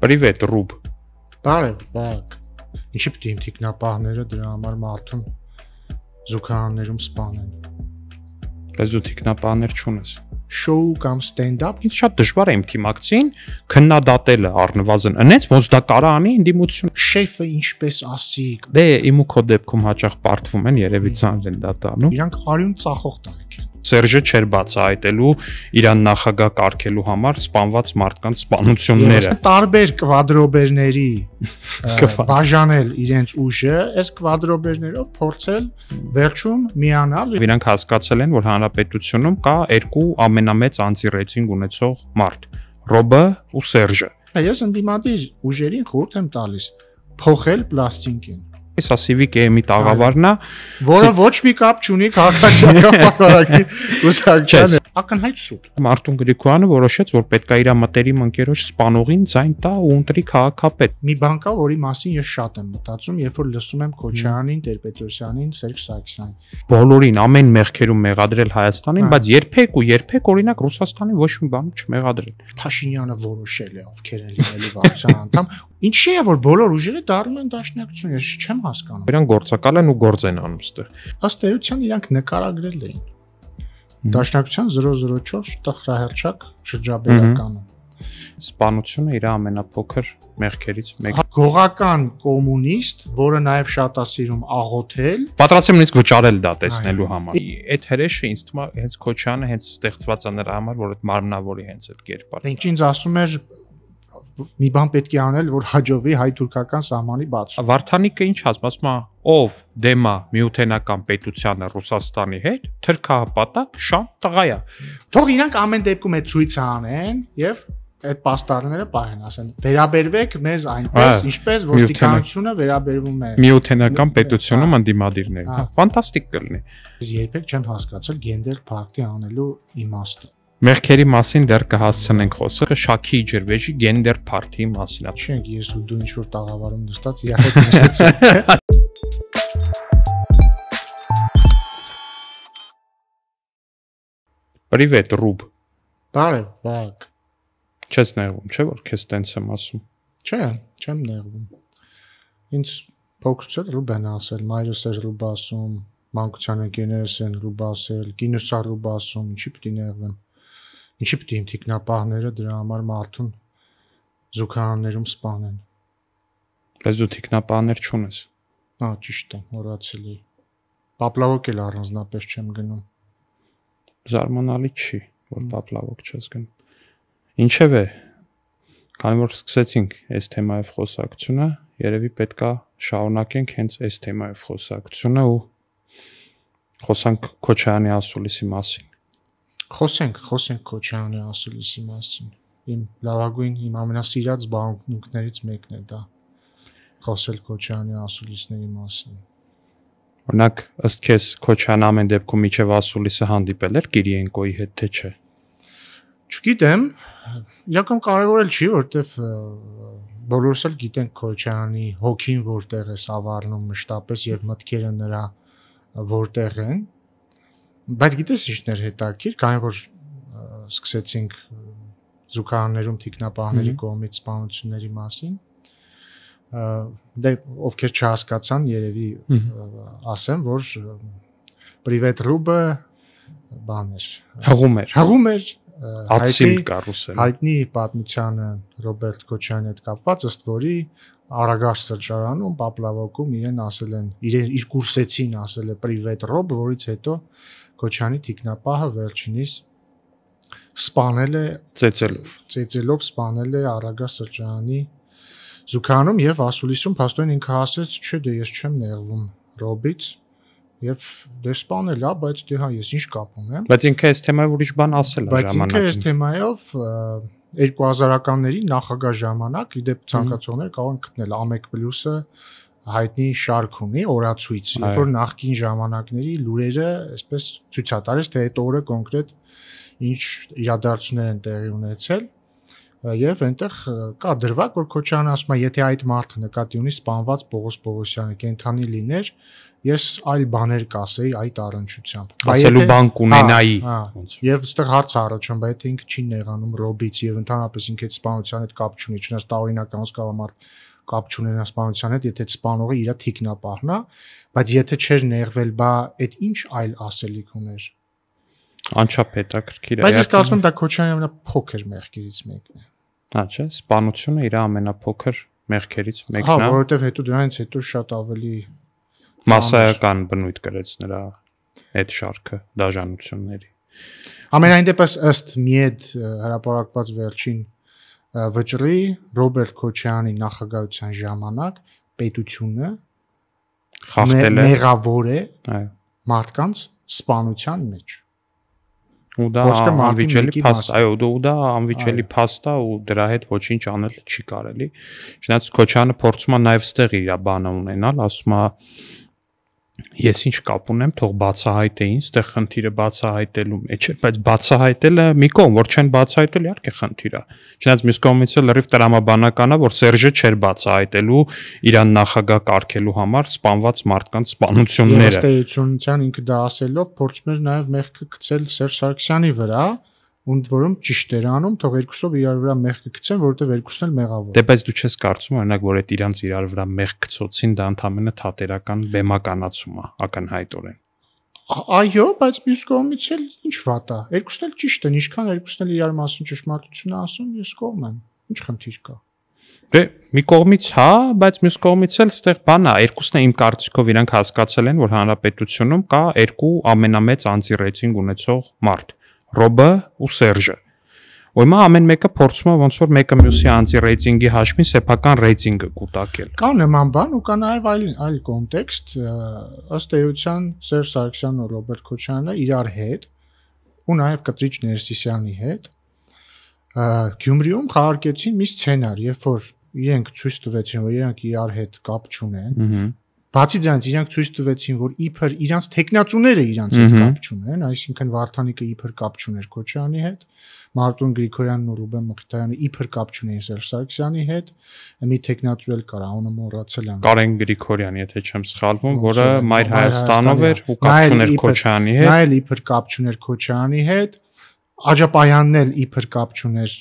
Привет, Ռուբ։ Բարև, Վակ։ Ինչի՞ պիտի իմ թիկնապահները դրա համար մարդուն զուգարաններում սպանեն։ Բայց դու թիկնապահներ չունես։ Շոու կամ ստենդափ Ինձ շատ դժվար է իմ թիմակցին քննադատելը առնվազն ընեց, ոնց դա կարա անի ինդիմություն։ շեֆը ինչպես ասի։ Դե իմ ու քո դեպքում հաճախ պարտվում են, երևի ցան են դա տանում։ Իրանք արյուն ծախող տարիք են։ Սերժը չէր բացահայտելու իրան նախագահ կարգելու համար սպանված մարդկանց սպանությունները։ Տարբեր կվադրոբերների բաժանել իրենց ուժը, այս կվադրոբերներով փորձել վերջում միանալ։ Իրանք հասկացել են, որ հանրապետությունում կա երկու ամենամեծ անձի ունեցող մարդ՝ Ռոբը ու Սերժը։ Ես ընդդիմադիր ուժերին խորհուրդ եմ տալիս փոխել պլաստինկին։ Սա Civic EM-ի տաղավարն է, որը ոչ մի կապ չունի քաղաքացիական պարագի ուսակցությանը։ Ակնհայտ սուտ։ Մարտուն Գրիգորյանը որոշեց, որ պետք է իր մտերիմ ընկերոջ սպանողին ձայն տա ու ընտրի քաղաքապետ։ Մի բան կա, որի մասին ես շատ եմ մտածում, երբ որ լսում եմ Քոչարյանին, Տեր-Պետրոսյանին, Սերժ Սարգսյանին։ Բոլորին ամեն մեղքերում մեղադրել Հայաստանին, բայց երբեք օրինակ Ռուսաստանին ոչ մի բան չմեղադրել։ Փաշինյանը որոշել է ովքեր են լինելու վարչության անդամ։ Ինչի՞ է որ բոլոր ուժերը դառնում են դաշնակցություն, ես չեմ հասկանում։ Իրանք գործակալ են ու գործ են անում ստեղ։ Ըստ էության իրանք նկարագրել էին։ Դաշնակցության 004 տխրահերճակ շրջաբերականը։ Սպանությունը իր ամենափոքր մեղքերից մեկը։ Գողական կոմունիստ, որը նաև շատ է սիրում աղոթել, պատրաստ եմ նույնիսկ վճարել դա տեսնելու համար։ Այդ հրեշը ինձ թվում է հենց Քոչյանը հենց ստեղծված է նրա համար, որ այդ մարմնավորի հենց այդ կերպար։ Ինչ ինձ ասում էր մի բան պետք է անել, որ հաջողվի հայ-թուրքական սահմանի բացում։ Վարդանիկը ինչ ասում է, ով դեմա միութենական պետությանը Ռուսաստանի հետ, թրքահպատակ շան տղա է։ Թող իրանք ամեն դեպքում այդ ցույցը անեն եւ այդ պաստառները պահեն, ասեն վերաբերվեք մեզ այնպես, ինչպես ոստիկանությունը վերաբերվում է միութենական պետությունում ընդդիմադիրներին։ Ֆանտաստիկ կլինի։ Երբեք չեմ հասկացել գենդեր փարտի անելու իմաստը։ Մեղքերի մասին դեռ կհասցնենք խոսել Շաքի Ջրվեժի գենդեր փարթի մասին։ Չենք ես ու դու ինչ որ տաղավարում նստած իհարկե զրեցի։ Привет, Ռուբ։ Բարև, Վակ։ Չես նեղվում, չէ՞ որ քեզ տենց եմ ասում։ Չէ, չեմ նեղվում։ Ինձ փոքրուց Ռուբ են ասել, մայրս էր Ռուբ ասում, մանկության ընկերներս են Ռուբ ասել, կինոս է Ռուբ ասում, ինչի՞ պիտի նեղվեմ։ Ինչի՞ պիտի իմ թիկնապահները դրա համար մարդուն զուգարաններում սպանեն։ Բայց դու թիկնապահներ չունես։ Ճիշտ է, մոռացել էի։ Պապլավոկ էլ առանձնապես չեմ գնում։ Զարմանալի չի, որ պապլավոկ չես գնում։ Ինչևէ, քանի որ սկսեցինք այս թեմայով խոսակցությունը, երևի պետքա շարունակենք հենց այս թեմայով խոսակցությունը ու խոսանք Քոչարյանի ասուլիսի մասին։ Խոսենք Քոչարյանի ասուլիսի մասին։ Իմ լավագույն, իմ ամենասիրած զբաղմունքներից մեկն է դա։ Խոսել Քոչարյանի ասուլիսների մասին։ Օրինակ, ըստ քեզ Քոչարյանը ամեն դեպքում միջև ասուլիսը հանդիպել էր Կիրիենկոյի հետ, թե չէ։ Չգիտեմ, իրական կարևորել չի, որտեվ բոլորս էլ գիտենք Քոչարյանի հոգին որտեղ է սավառնում մշտապես եւ մտքերը նրա որտեղ են։ Բայց գիտես ինչն էր հետաքրքիր, քանի որ սկսեցինք զուգարաններում թիկնապահների կողմից սպանությունների մասին, դե ովքեր չհասկացան, երևի ասեմ, որ Привет, Ռուբը բան էր, հղում էր ածիլ կարուսել։ Հայտնի պատմությանը Ռոբերտ Քոչարյանի հետ կապված, ըստ որի Արագաշ սրճարանում Պապլավոկում իրեն ասել են, իր կուրսեցին ասել է Привет, Ռոբ, որից հետո Քոչարյանի թիկնապահը վերջինիս սպանել է ծեծելով սպանել է Արագաշ սրճարանի զուգարանում եւ ասուլիսում փաստորեն ինքը ասեց, չէ, դե ես չեմ նեղվում Ռոբից եւ դե սպանել է, բայց դե հա ես ինչ կապ ունեմ։ Բայց ինքը այս թեմայով ուրիշ բան ասել է ժամանակին։ Բայց ինքը այս թեմայով 2000-ականների նախագահ ժամանակ իդեպ ցանկացողներ կարող են գտնել AMEC+-ը հայտնի շարք ունի օրացույց, երբ որ նախկին ժամանակների լուրերը այսպես ցույցատարեց, թե այդ օրը կոնկրետ ինչ իրադարձություններ են տեղի ունեցել եւ այնտեղ կա դրվագ, որ Քոչարյանը ասում է, եթե այդ մարդը նկատի ունի սպանված Պողոս Պողոսյանը կենթանի լիներ, ես այլ բաներ կասեի այդ առնչությամբ։ Ասելու բան կունենայի։ Եվ այստեղ հարց առաջանում, բայց եթե ինքը չի նեղանում Ռոբից եւ ընդհանրապես ինքը այդ սպանության հետ կապ չունի, չնայած տարօրինական սկավամարտ կապ չունենա սպանության հետ, եթե սպանողը իր թիկնապահն է, բայց եթե չէր նեղվել, բա այդ ինչ այլ ասելիք ուներ։ Անչափ հետաքրքիր է։ Բայց ես կարծում եմ դա Քոչարյանի ամենափոքր մեղքերից մեկն է։ Հա, չէ, սպանությունը իր ամենափոքր մեղքերից մեկն է։ Հա, որովհետև հետո դրանից հետո շատ ավելի մասսայական բնույթ կրեց նրա այդ շարքը դաժանությունների։ Ամենայն դեպս ըստ Միեդ հրապարակված վերջին վճռի Ռոբերտ Քոչարյանի նախագահության ժամանակ պետությունը խախտել է մեղավոր է այո մարդկանց սպանության մեջ։ Ու դա անվիճելի փաստ, այո, դա անվիճելի փաստ է ու դրա հետ ոչինչ անել չի կարելի։ Չնայած Քոչարյանը փորձում է նաև ստեղ իր բանը ունենալ, ասում է ես ինչ կապ ունեմ, թող բացահայտեին, ստեղ խնդիրը բացահայտելու մեջ է, բայց բացահայտելը մի կողմ, որ չեն բացահայտել, իհարկե խնդիր է։ Չնայած մյուս կողմից էլ լրիվ տրամաբանական է, որ Սերժը չէր բացահայտելու իրան նախագահ կարգելու համար սպանված մարդկանց սպանությունները։ Ըստ էության ինքը դա ասելով փորձում էր նաև մեղքը գցել Սերժ Սարգսյանի վրա, und որում ճիշտ էր անում, թող երկուսով իրար վրա մեղքը գցեն, որովհետև երկուսն էլ մեղավոր։ Դե բայց դու չես կարծում, օրինակ, որ այդ իրանց իրար վրա մեղք գցոցին դա ընդհանրապես թատերական բեմականացում է, ակնհայտորեն։ Այո, բայց մյուս կողմից էլ ինչ վատ է։ Երկուսն էլ ճիշտ են, ինչքան երկուսն էլ իրար մասին ճշմարտություն ասում, ես կողմ եմ։ Ինչ խնդիր կա։ Դե մի կողմից հա, բայց մյուս կողմից էլ ստեղ բան է, երկուսն է իմ կարծիքով իրանք հասկացել են, որ հանրապետությունում կա երկու ամենամեծ անձի ռեյտինգ ունեցող մարդ՝ Ռոբը ու Սերժը։ Ու հիմա ամեն մեկը փորձում է ոնց որ մեկը մյուսի անձի ռեյտինգի հաշվին սեփական ռեյտինգը կուտակել։ Կա նման բան ու կա նաև այլ կոնտեքստ, ըստ էության Սերժ Սարգսյանն ու Ռոբերտ Քոչարյանը իրար հետ ու նաև Կտրիչ Ներսիսյանի հետ Գյումրիում խաղարկեցին մի սցենար, երբ որ իրենք ցույց տվեցին, որ իրենք իրար հետ կապ չունեն։ Բացի դրանից իրենք ցույց տվեցին, որ իբր իրանց տեխնացուները իրանց հետ կապ չունեն, այսինքն Վարդանիկը իբր կապ չուներ Քոչարյանի հետ, Մարտուն Գրիգորյանն ու Ռուբեն Մխիթարյանը իբր կապ չունեին Սերժ Սարգսյանի հետ, մի տեխնացու էլ կար, անունը մոռացել եմ։ Կարեն Գրիգորյան, եթե չեմ սխալվում, որը Մայր Հայաստանով էր ու կապ չուներ Քոչարյանի հետ։ Նա էլ իբր կապ չուներ Քոչարյանի հետ, Աջապայանն էլ իբր կապ չուներ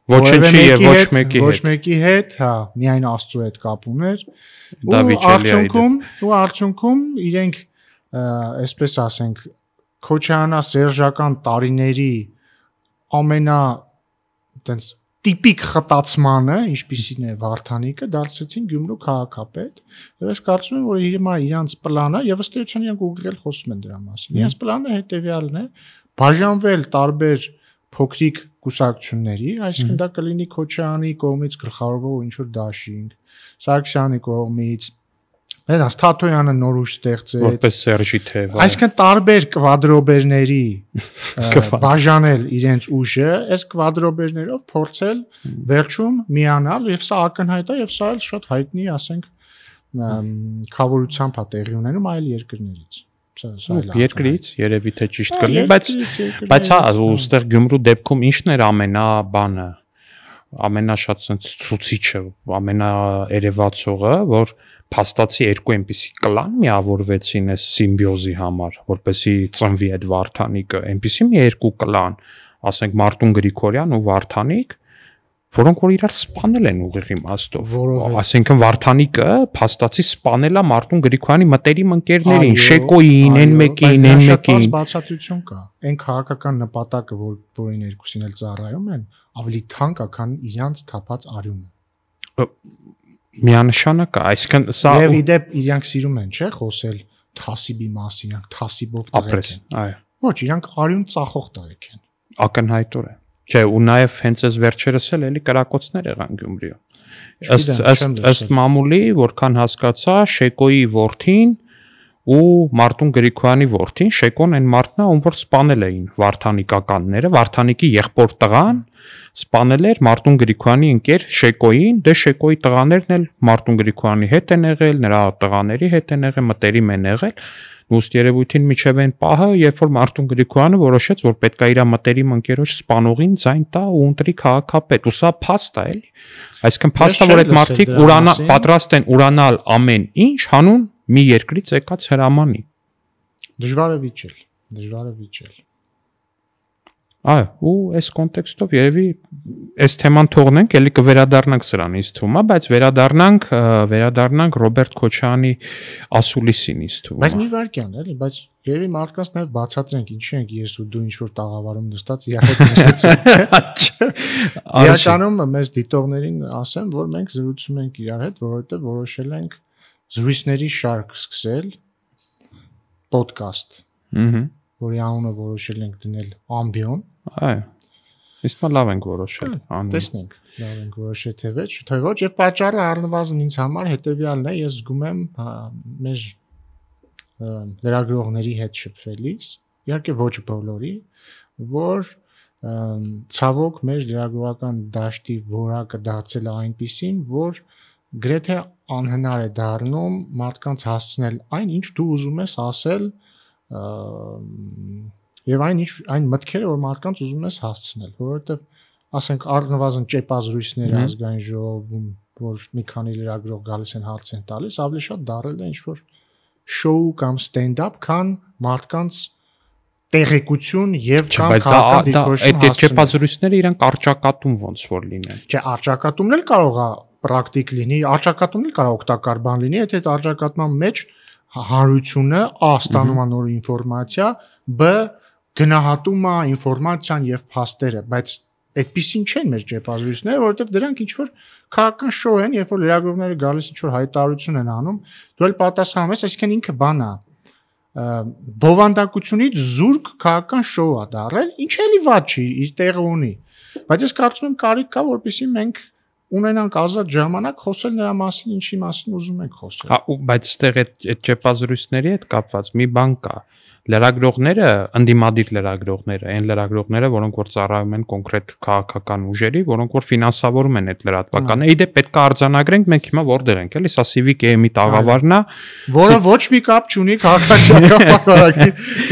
Ոչինչի եւ ոչ մեկի հետ, հա, միայն Աստծո հետ կապ ուներ։ Ու արդյունքում իրենք, այսպես ասենք, Քոչարյանա-Սերժական տարիների ամենա այտենց տիպիկ խտացմանը, ինչպիսին է Վարդանիկը, դարձրեցին Գյումրու քաղաքապետ, եւ ես կարծում եմ, որ հիմա իրանց պլանը, եւ ըստ էության իրանք ուղղել խոսում են դրա մասին։ Իրանց պլանը հետեւյալն է՝ բաժանվել տարբեր փոքրիկ կուսակցությունների, այսինքն դա կլինի Քոչարյանի կողմից գլխավորվող ինչ որ դաշինք, Սարգսյանի կողմից, այլաց Թաթոյանը նոր ուժ ստեղծեց, որպես Սերժի թեվը։ Այսինքն տարբեր կվադրոբերների բաժանել իրենց ուժը, այս կվադրոբերներով փորձել վերջում միանալ, եւ սա ակնհայտ է, եւ սա էլ շատ հայտնի, ասենք, խավորությամբ է տեղի ունենում այլ երկրներից։ Երկրից երևի թե ճիշտ կլինի, բայց հա, ուստեղ Գյումրու դեպքում ինչն էր ամենաբանը, ամենաշատ ցուցիչը, ամենաերևացողը, որ փաստացի երկու այնպիսի կլան միավորվեցին այս սիմբիոզի համար, որպեսի ծնվի այդ Վարդանիկը, այնպիսի մի երկու կլան, ասենք Մարտուն Գրիգորյան ու Վարդանիկ, որոնք որ իրար սպանել են ուղիղ իմաստով, ասենքն Վարդանիկը փաստացի սպանել է Մարտուն Գրիգորյանի մտերիմ ընկերներին, Շեկոյին, N1-ին, բացատրություն կա։ Այն քաղաքական նպատակը, որին երկուսին էլ ծառայում են, ավելի թանկ է, քան իրանց թափած արյունը։ Միանշանակ է, այսինքն սա եւ իդեպ իրանք սիրում են, չէ՞, խոսել թասիբի մասին, իրանք թասիբով տղեկ են։ Այո։ Ոչ, իրանք արյուն ծախող տղեկ են։ Ակնհայտորեն։ Չէ, ու նաև հենց այս վերջերս էլի կրակոցներ եղան Գյումրիում։ Ըստ մամուլի, որքան հասկացա, Շեկոյի որդին ու Մարտուն Գրիգորյանի որդին, Շեկոն այն մարդն է, ում որ սպանել էին Վարդանիկականները, Վարդանիկի եղբոր տղան սպանել էր Մարտուն Գրիգորյանի ընկեր Շեկոյին, դե Շեկոյի տղաներն էլ Մարտուն Գրիգորյանի հետ են եղել, նրա տղաների հետ են եղել, մտերիմ են եղել։ Ուստ երևույթին միջև այն պահը, երբ որ Մարտուն Գրիգորյանը որոշեց, որ պետք է իր մտերիմ ընկերոջ սպանողին ձայն տա ու ընտրի քաղաքապետ, ու սա փաստ է, էլի։ Այսինքն փաստ է, որ այդ մարդիկ պատրաստ են ուրանալ ամեն ինչ հանուն մի երկրից եկած հրամանի։ Դժվար է վիճել։ Այո, ու այս կոնտեքստով երևի այս թեման թողնենք, ելի կվերադառնանք սրան ինձ թվում է, բայց վերադառնանք Ռոբերտ Քոչարյանի ասուլիսին ինձ թվում է։ Բայց մի վարքյան, էլի, բայց երևի մարդկանց նաև բացատրենք ինչի ենք ես ու դու ինչ որ տաղավարում նստած իհարկե զրուցում։ Իրականում մեզ դիտողներին ասեմ, որ մենք զրուցում ենք իրար հետ, որովհետև որոշել ենք զրույցների շարք սկսել podcast։ Որի անունը որոշել ենք դնել Ամբիոն։ Այո։ Իսկ լավ ենք որոշել անունը։ Տեսնենք, լավ ենք որոշել թե ոչ, եւ պատճառը առնվազն ինձ համար հետեւյալն է, ես զգում եմ մեր լրագրողների հետ շփվելիս, իհարկե ոչ բոլորի, որ ցավոք մեր լրագրողական դաշտի որակը դարձել է այնպիսին, որ գրեթե անհնար է դառնում մարդկանց հասցնել այն, ինչ դու ուզում ես ասել, եւ այն մտքերը, որ մարդկանց ուզում ես հասցնել, որովհետեւ ասենք առնվազն ճեպազրույցները ազգային ժողովում, որ մի քանի լրագրող գալիս են հարց են տալիս, ավելի շատ դառել է ինչ-որ շոու կամ ստենդափ, քան մարդկանց տեղեկություն եւ կամ քաղաքադիրքություն այդ ճեպազրույցները իրանք արճակատում ոնց որ լինեն։ Չէ, արճակատումն էլ կարող է պրակտիկ լինի, արճակատումն էլ կարող է օգտակար բան լինի, եթե այդ արճակատման մեջ հանրությունը A ստանում է նոր ինֆորմացիա, B գնահատում է ինֆորմացիան եւ փաստերը, բայց այդպեսին չեն մեր ճեպազրույցները, որովհետեւ դրանք ինչ որ քաղաքական շոու են, երբ որ լրագրողները գալիս ինչ որ հայտարարություն են անում, դու էլ պատասխանում ես, այսինքն ինքը բան է, բովանդակությունից զուրկ քաղաքական շոու է դառել, ինչ էլի վատ չի, իր տեղը ունի, բայց ես կարծում եմ կարիք կա, որպեսզի մենք ունենանք ազատ ժամանակ խոսել նրա մասին, ինչի մասին ուզում ենք խոսել։ Բայց այստեղ այդ ճեպազրույցների հետ կապված մի բան կա։ Լրագրողները, ընդդիմադիր լրագրողները, այն լրագրողները, որոնք որ ծառայում են կոնկրետ քաղաքական ուժերի, որոնք որ ֆինանսավորում են այդ լրատվականը, իդե պետք է արձանագրենք մենք հիմա որտեղ ենք, էլի, սա Civic AM-ի տաղավարն է, որը ոչ մի կապ չունի քաղաքացիական պարագի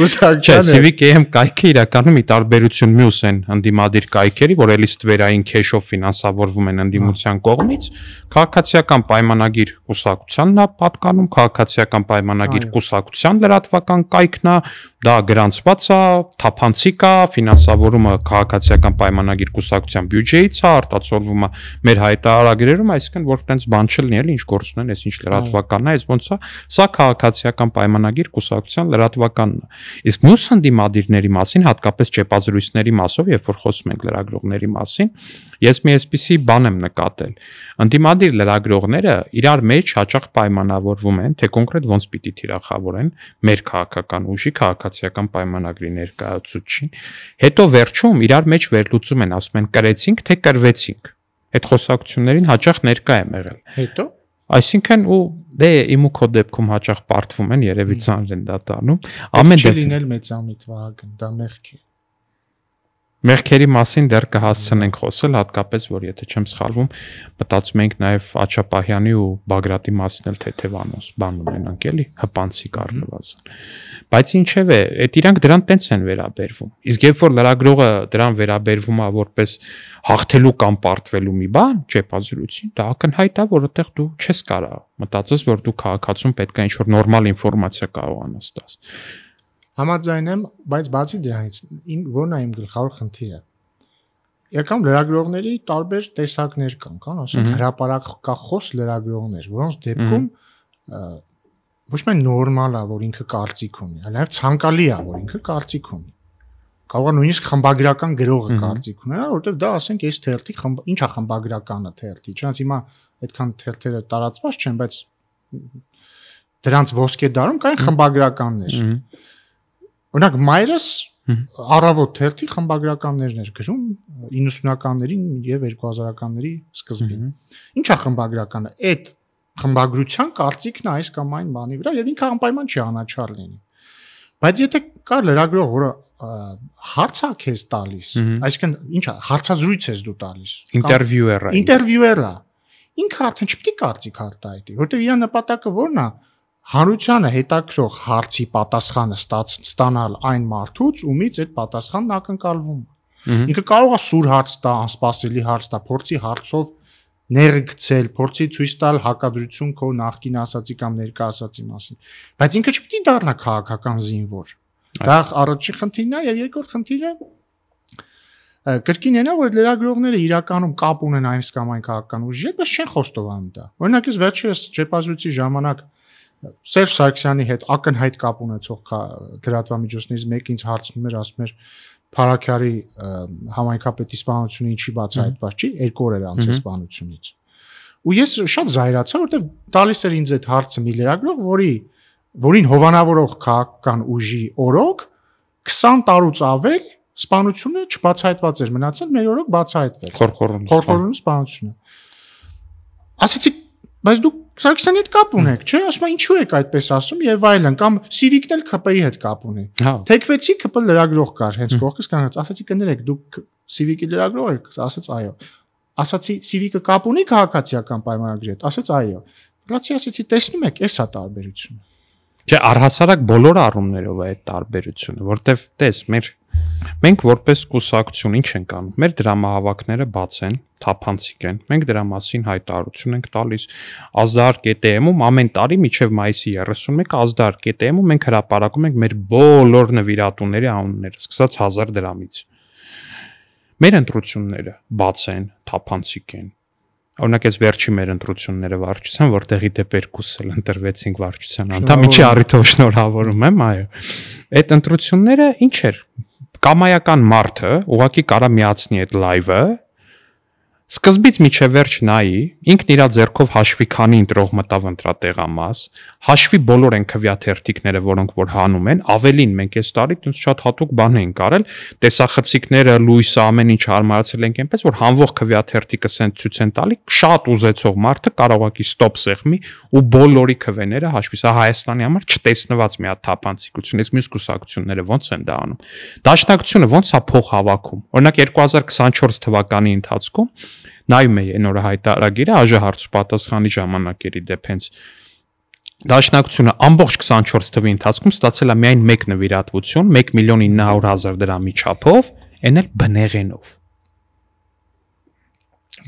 ուսակցության։ Civic AM կայքը իրականում ի տարբերություն մյուս են ընդդիմադիր կայքերի, որ էլի ստվերային քեշով ֆինանսավորվում են ընդդիմության կողմից, քաղաքացիական պայմանագիր կուսակցությանն է պատկանում, քաղաքացիական պայմանագիր կուսակցության լրատվական կայքն է, դա գրանցված է, թափանցիկ է, ֆինանսավորումը քաղաքացիական պայմանագիր կուսակցության բյուջեից է, արտացոլվում է մեր հայտարարագրերում, այսինքն որ տենց բան չլինի, էլի ինչ գործ ունեն, այս ինչ լրատվականն է, այս ոնց է, սա քաղաքացիական պայմանագիր կուսակցության լրատվականն է։ Իսկ մյուս ընդդիմադիրների մասին, հատկապես ճեպազրույցների մասով, երբ որ խոսում ենք լրագրողների մասին, ես մի այսպիսի բան եմ նկատել։ Ընդդիմադիր լրագրողները իրար մեջ հաճախ պայմանավորվում են, թե կոնկրետ ոնց պիտի թիրախավորեն մեր քաղաքական ուժի քաղաքացիական պայմանագրի ներկայացուցչին, հետո վերջում իրար մեջ վերլուծում են, ասում են կրեցինք, թե կրվեցինք։ Այդ խոսակցություններին հաճախ ներկա եմ եղել։ Հետո այսինքն ու դե իմ ու քո դեպքում հաճախ պարտվում են, երևի ծանր են դա տանում։ Ամեն դեպքում լինել մեծամիտ Վահագն, դա մեղք է։ Մեղքերի մասին դեռ կհասցնենք խոսել, հատկապես որ եթե չեմ սխալվում, մտածում ենք նաև Աչապահյանի ու Բագրատի մասին էլ թեթևանոց բան ունենանք, էլի, հպանցիկ առնվազն։ Բայց ինչևէ, այդ իրանք դրան տենց են վերաբերվում։ Իսկ երբ որ լրագրողը դրան վերաբերվում է որպես հաղթելու կամ պարտվելու մի բան, ճեպազրույցին, դա ակնհայտ է, որ այդտեղ դու չես կարող մտածես, որ դու քաղաքացուն պետք է ինչ-որ նորմալ ինֆորմացիա կարողանաս տաս։ Համաձայն եմ, բայց բացի դրանից, որն է իմ գլխավոր խնդիրը։ Եկամ լրագրողների տարբեր տեսակներ կան, ասենք հրապարակախոս լրագրողներ, որոնց դեպքում ոչ միայն նորմալ է, որ ինքը կարծիք ունի, այլ նաև ցանկալի է, որ ինքը կարծիք ունի։ Կարող է նույնիսկ խմբագրական գրողը կարծիք ունենա, որովհետև դա ասենք այս թերթի ինչ է խմբագրականը թերթի, չնայած հիմա այդքան թերթերը տարածված չեն, բայց դրանց ոսկե դարում կային խմբագրականներ։ Օրինակ մայրս առավոտ թերթի խմբագրականներն էր գրում 90-ականներին եւ 2000-ականների սկզբին։ Ինչ է խմբագրականը։ Այդ խմբագրության կարծիքն է այս կամ այն բանի վրա եւ ինքը անպայման չի անաչառ լինի։ Բայց եթե կա լրագրող, որը հարց է քեզ տալիս, այսինքն ինչ է, հարցազրույց ես դու տալիս։ Ինտերվյուեր է։ Ինքը արդեն չպետք է կարծիք արտահայտի, որտեղ իր նպատակը ո՞րն է։ Հանրությանը հետաքրող հարցի պատասխանը ստանալ այն մարդուց, ումից այդ պատասխանն ակնկալվում է։ Ինքը կարող է սուր հարց տա, անսպասելի հարց տա, փորձի հարցով ներգցել, փորձի ցույց տալ հակադրություն քո նախկին ասացի կամ ներկա ասացի մասին։ Բայց ինքը չպետք է դառնա քաղաքական զինվոր։ Դա առաջի խնդիրն է եւ երկրորդ խնդիրը կրկին այնա, որ լրագրողները իրականում կապ ունեն այս կամ այն քաղաքական ուժի հետ, բայց չեն խոստովանում դա։ Օրինակ, ես վերջերս ճեպազրույցի ժամանակ Սերժ Սարգսյանի հետ ակնհայտ կապ ունեցող լրատվամիջոցներից մեկը ինձ հարցնում էր, ասում էր Փարաքյարի համայնքապետի սպանությունը ինչի բացահայտված չի, 2 օր էր անց սպանությունից։ Ու ես շատ զայրացա, որովհետև տալիս էր ինձ այդ հարցը մի լրագրող, որին հովանավորող քաղաքական ուժի օրոք 20 տարուց ավել սպանությունը չբացահայտված էր մնացել, մեր օրոք բացահայտվեց։ Խորխորունի սպանությունը։ Ասացի, բայց դուք Սարգսյանի հետ կապ ունեք, չէ՞, ասում եմ ինչու եք այդպես ասում եւ այլն, կամ Civic-ն էլ ԿՊ-ի հետ կապ ունի։ Թեքվեցի ԿՊ լրագրող կար, հենց կողքից կանգնած, ասացի կներեք, դուք Civic-ի լրագրող եք, ասաց այո։ Ասացի Civic-ը կապ ունի քաղաքացիական պայմանագրի հետ, ասաց այո։ Բացի ասացի, տեսնում եք, էս է տարբերությունը։ Չէ, առհասարակ բոլոր առումներով է այդ տարբերությունը, որտեվ տես, մենք որպես կուսակցություն ինչ ենք անում։ Մեր դրամահավաքները բաց են, թափանցիկ են։ Մենք դրա մասին հայտարարություն ենք տալիս ազդար.am-ում ամեն տարի մինչև մայիսի 31-ը ազդար.am-ում մենք հրապարակում ենք մեր բոլոր նվիրատուների անունները, սկսած 1000 դրամից։ Մեր ընտրությունները բաց են, թափանցիկ են։ Օրինակ այս վերջի մեր ընտրությունները վարչության, որտեղի դեպ երկուս էլ ընտրվեցինք վարչության անդամ, ինչի առիթով շնորհավորում եմ, այո։ Այդ ընտրությունները ինչ էր։ Կամայական մարդը ուղղակի կարա միացնի այդ լայվը, սկզբից միջև վերջ նայի, ինքն իր ձեռքով հաշվի քանի ընտրող մտավ ընտրատեղամաս, հաշվի բոլոր այն քվյաթերթիկները, որոնք որ հանում են, ավելին մենք այս տարի տենց շատ հատուկ բան ենք արել, տեսախցիկները, լույսը, ամեն ինչ հարմարացել ենք այնպես, որ հանվող քվյաթերթիկը սենց ցույց են տալի, շատ ուզեցող մարդը կարողակի ստոպ սեղմի ու բոլորի քվեները հաշվի, սա Հայաստանի համար չտեսնված մի հատ թափանցիկություն, իսկ մյուս կուսակցությունները ոնց են դա անում։ Դաշնակցությունը ոնց է փող հավաքում։ Օրինակ 2024 թվականի ընթացքում նայում էի այն օրը հայտարարագիրը ԱԺ հարցուպատասխանի ժամանակերի դեպ հենց Դաշնակցությունը ամբողջ 24 թվականի ընթացքում ստացել է միայն 1 նվիրատվություն 1.900.000 դրամի չափով, այն էլ բնեղենով։